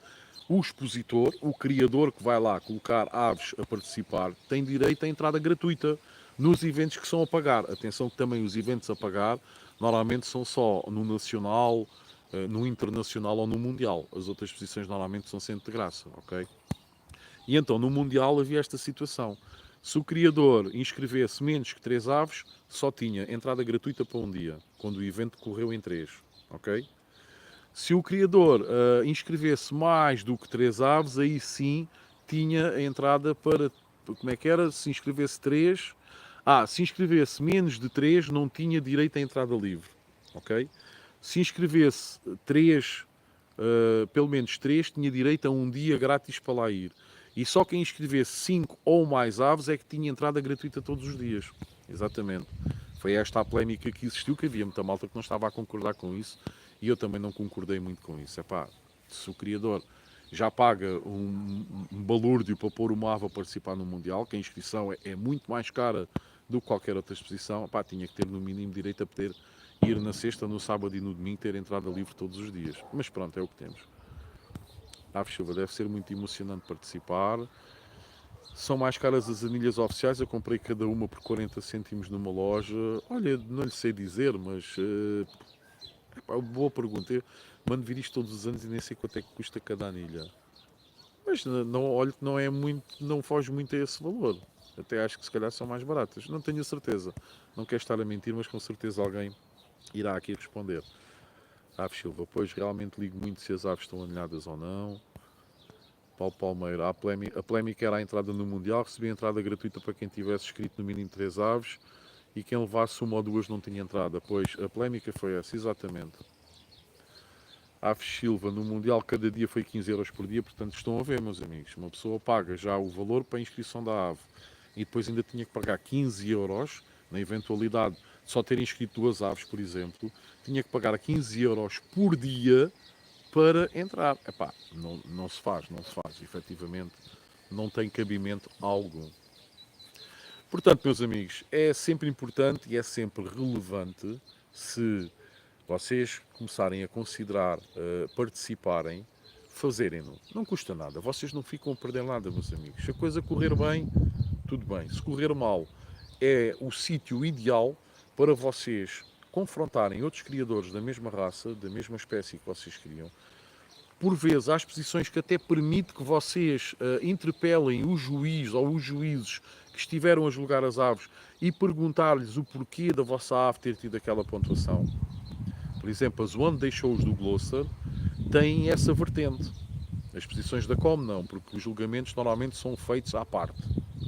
o expositor, o criador que vai lá colocar aves a participar, tem direito à entrada gratuita nos eventos que são a pagar. Atenção que também os eventos a pagar normalmente são só no nacional, no internacional ou no mundial. As outras exposições normalmente são sempre de graça, ok? E então no mundial havia esta situação. Se o criador inscrevesse menos que 3 aves, só tinha entrada gratuita para um dia, quando o evento correu em 3, ok? Se o criador inscrevesse mais do que 3 aves, aí sim tinha a entrada para, como é que era? Se inscrevesse 3, se inscrevesse menos de 3, não tinha direito à entrada livre, ok? Se inscrevesse 3 pelo menos 3, tinha direito a um dia grátis para lá ir. E só quem inscrevesse 5 ou mais aves é que tinha entrada gratuita todos os dias. Exatamente. Foi esta a polémica que existiu, que havia muita malta que não estava a concordar com isso, e eu também não concordei muito com isso. Epá, se o criador já paga um balúrdio para pôr uma ave a participar no Mundial, que a inscrição é muito mais cara do que qualquer outra exposição, epá, tinha que ter no mínimo direito a poder ir na sexta, no sábado e no domingo, ter entrada livre todos os dias. Mas pronto, é o que temos. Ave Silva, deve ser muito emocionante participar. São mais caras as anilhas oficiais, eu comprei cada uma por 40 cêntimos numa loja. Olha, não lhe sei dizer, mas boa pergunta. Eu mando vir isto todos os anos e nem sei quanto é que custa cada anilha. Mas não, olho que não é muito, não foge muito a esse valor. Até acho que se calhar são mais baratas. Não tenho a certeza. Não quero estar a mentir, mas com certeza alguém irá aqui responder. Ave Silva, pois realmente ligo muito se as aves estão alinhadas ou não. Paulo Palmeiro, a polémica era a entrada no Mundial, recebia entrada gratuita para quem tivesse escrito no mínimo 3 aves e quem levasse uma ou duas não tinha entrada. Pois, a polémica foi essa, exatamente. Aves Silva, no Mundial cada dia foi 15 euros por dia, portanto estão a ver, meus amigos. Uma pessoa paga já o valor para a inscrição da ave e depois ainda tinha que pagar 15 euros, na eventualidade de só ter inscrito duas aves, por exemplo, tinha que pagar 15 euros por dia para entrar. Epá, não se faz, efetivamente, não tem cabimento algum. Portanto, meus amigos, é sempre importante e é sempre relevante se vocês começarem a considerar participarem, fazerem-no. Não custa nada, vocês não ficam a perder nada, meus amigos. Se a coisa correr bem, tudo bem. Se correr mal, é o sítio ideal para vocês confrontarem outros criadores da mesma raça, da mesma espécie que vocês criam. Por vezes, há exposições que até permite que vocês interpelem o juiz ou os juízes que estiveram a julgar as aves e perguntar-lhes o porquê da vossa ave ter tido aquela pontuação. Por exemplo, as One Day Shows do Gloucester têm essa vertente. As exposições da Com não, porque os julgamentos normalmente são feitos à parte.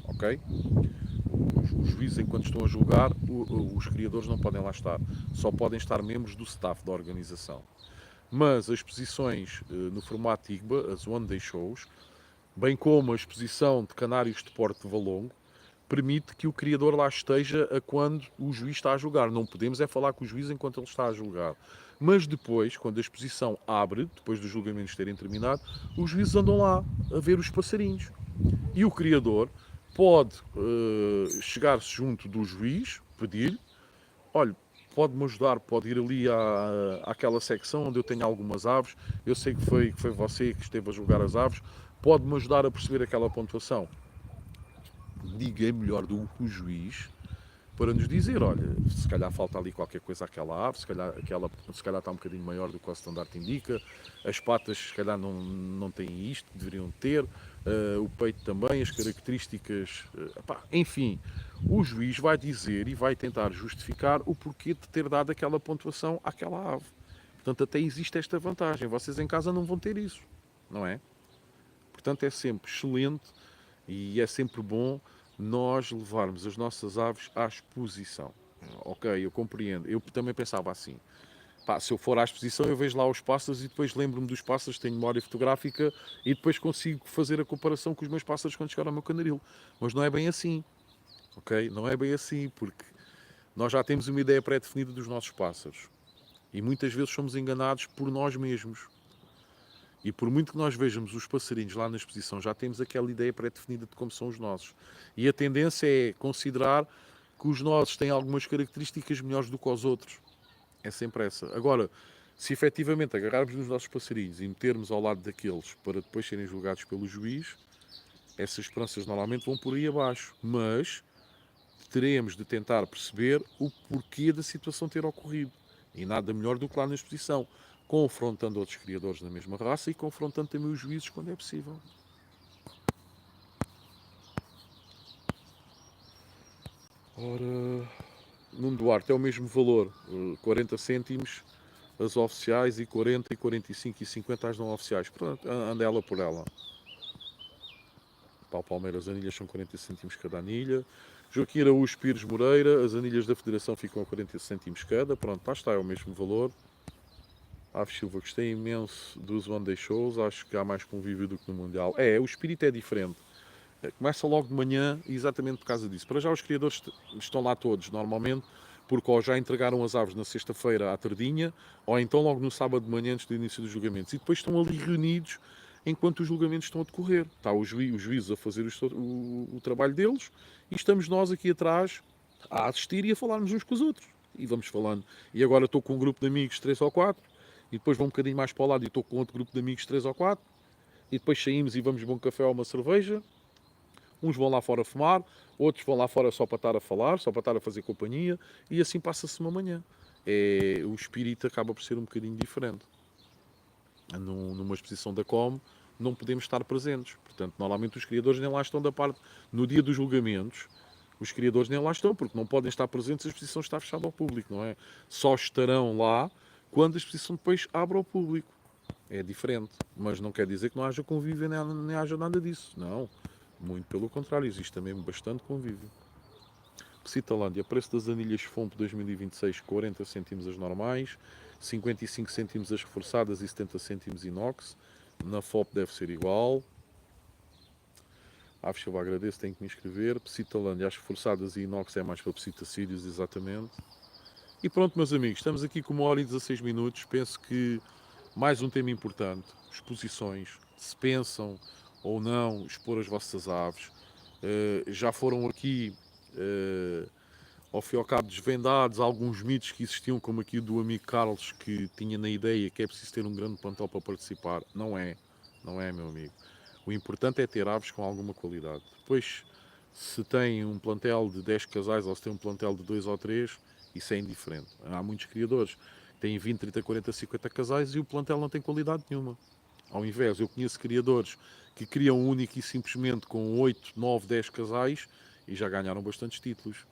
Ok? Os juízes, enquanto estão a julgar, os criadores não podem lá estar. Só podem estar membros do staff da organização. Mas as exposições no formato IGBA, as One Day Shows, bem como a exposição de canários de porte de valongo, permite que o criador lá esteja a quando o juiz está a julgar. Não podemos é falar com o juiz enquanto ele está a julgar. Mas depois, quando a exposição abre, depois dos julgamentos terem terminado, os juízes andam lá a ver os passarinhos. E o criador pode chegar-se junto do juiz, pedir-lhe, olha, pode-me ajudar, pode ir ali àquela secção onde eu tenho algumas aves, eu sei que foi você que esteve a julgar as aves, pode-me ajudar a perceber aquela pontuação. Ninguém melhor do que o juiz para nos dizer, olha, se calhar falta ali qualquer coisa àquela ave, se calhar está um bocadinho maior do que o standard indica, as patas se calhar não têm isto, deveriam ter, o peito também, as características, enfim, o juiz vai dizer e vai tentar justificar o porquê de ter dado aquela pontuação àquela ave. Portanto, até existe esta vantagem, vocês em casa não vão ter isso, não é? Portanto, é sempre excelente e é sempre bom nós levarmos as nossas aves à exposição. Ok, eu compreendo. Eu também pensava assim. Pá, se eu for à exposição, eu vejo lá os pássaros e depois lembro-me dos pássaros, tenho memória fotográfica e depois consigo fazer a comparação com os meus pássaros quando chegar ao meu canaril. Mas não é bem assim. Ok? Não é bem assim, porque nós já temos uma ideia pré-definida dos nossos pássaros. E muitas vezes somos enganados por nós mesmos. E por muito que nós vejamos os passarinhos lá na exposição, já temos aquela ideia pré-definida de como são os nossos. E a tendência é considerar que os nossos têm algumas características melhores do que os outros. É sempre essa. Agora, se efetivamente agarrarmos nos nossos passarinhos e metermos ao lado daqueles para depois serem julgados pelo juiz, essas esperanças normalmente vão por aí abaixo. Mas teremos de tentar perceber o porquê da situação ter ocorrido. E nada melhor do que lá na exposição, confrontando outros criadores da mesma raça e confrontando também os juízes quando é possível. Ora, Nuno Duarte, é o mesmo valor, 40 cêntimos as oficiais e 40, e 45 e 50 as não oficiais. Pronto, anda ela por ela. Paulo Palmeiras, as anilhas são 40 cêntimos cada anilha. Joaquim Araújo Pires Moreira, as anilhas da Federação ficam a 40 cêntimos cada. Pronto, lá está, é o mesmo valor. Aves Silva, gostei imenso dos One Day Shows, acho que há mais convívio do que no Mundial. O espírito é diferente. Começa logo de manhã, exatamente por causa disso. Para já os criadores estão lá todos, normalmente, porque ou já entregaram as aves na sexta-feira à tardinha, ou então logo no sábado de manhã antes do início dos julgamentos. E depois estão ali reunidos enquanto os julgamentos estão a decorrer. Está os juízes a fazer o trabalho deles e estamos nós aqui atrás a assistir e a falarmos uns com os outros. E vamos falando. E agora estou com um grupo de amigos, 3 ou 4, e depois vou um bocadinho mais para o lado e estou com outro grupo de amigos, 3 ou 4, e depois saímos e vamos beber um café ou uma cerveja. Uns vão lá fora fumar, outros vão lá fora só para estar a falar, só para estar a fazer companhia, e assim passa-se uma manhã. O espírito acaba por ser um bocadinho diferente. Numa exposição da COM, não podemos estar presentes. Portanto, normalmente os criadores nem lá estão da parte. No dia dos julgamentos, os criadores nem lá estão, porque não podem estar presentes se a exposição está fechada ao público, não é? Só estarão lá quando a exposição depois abre ao público. É diferente, mas não quer dizer que não haja convívio nem haja nada disso. Não. Muito pelo contrário, existe também bastante convívio. Psitalândia, preço das anilhas FOMP 2026, 40 cêntimos as normais, 55 cêntimos as reforçadas e 70 cêntimos inox. Na FOP deve ser igual. Aves Silva, agradeço, tenho que me inscrever. Psitalândia, as reforçadas e inox é mais para psitacídeos, exatamente. E pronto, meus amigos, estamos aqui com 1 hora e 16 minutos. Penso que mais um tema importante, exposições, se pensam ou não expor as vossas aves. Já foram aqui, ao fim e ao cabo, desvendados alguns mitos que existiam, como aqui do amigo Carlos, que tinha na ideia que é preciso ter um grande plantel para participar. Não é, meu amigo. O importante é ter aves com alguma qualidade. Depois, se tem um plantel de 10 casais ou se tem um plantel de 2 ou 3, isso é indiferente. Há muitos criadores que têm 20, 30, 40, 50 casais e o plantel não tem qualidade nenhuma. Ao invés, eu conheço criadores que criam único e simplesmente com 8, 9, 10 casais e já ganharam bastantes títulos.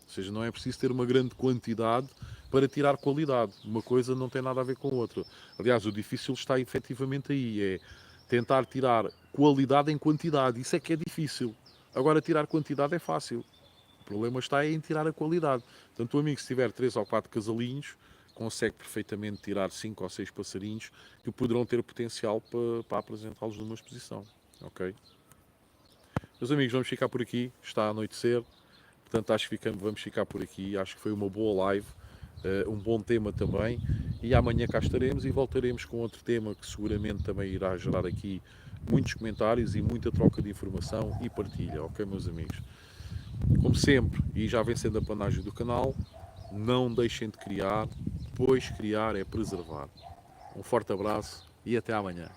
Ou seja, não é preciso ter uma grande quantidade para tirar qualidade. Uma coisa não tem nada a ver com a outra. Aliás, o difícil está efetivamente aí, é tentar tirar qualidade em quantidade. Isso é que é difícil. Agora, tirar quantidade é fácil. O problema está em tirar a qualidade. Portanto, o amigo, se tiver 3 ou 4 casalinhos, consegue perfeitamente tirar 5 ou 6 passarinhos que poderão ter potencial para apresentá-los numa exposição. Ok? Meus amigos, vamos ficar por aqui. Está a anoitecer. Portanto, acho que vamos ficar por aqui. Acho que foi uma boa live. Um bom tema também. E amanhã cá estaremos e voltaremos com outro tema que seguramente também irá gerar aqui muitos comentários e muita troca de informação e partilha. Ok, meus amigos? Como sempre, e já vem sendo a panagem do canal, não deixem de criar, pois criar é preservar. Um forte abraço e até amanhã.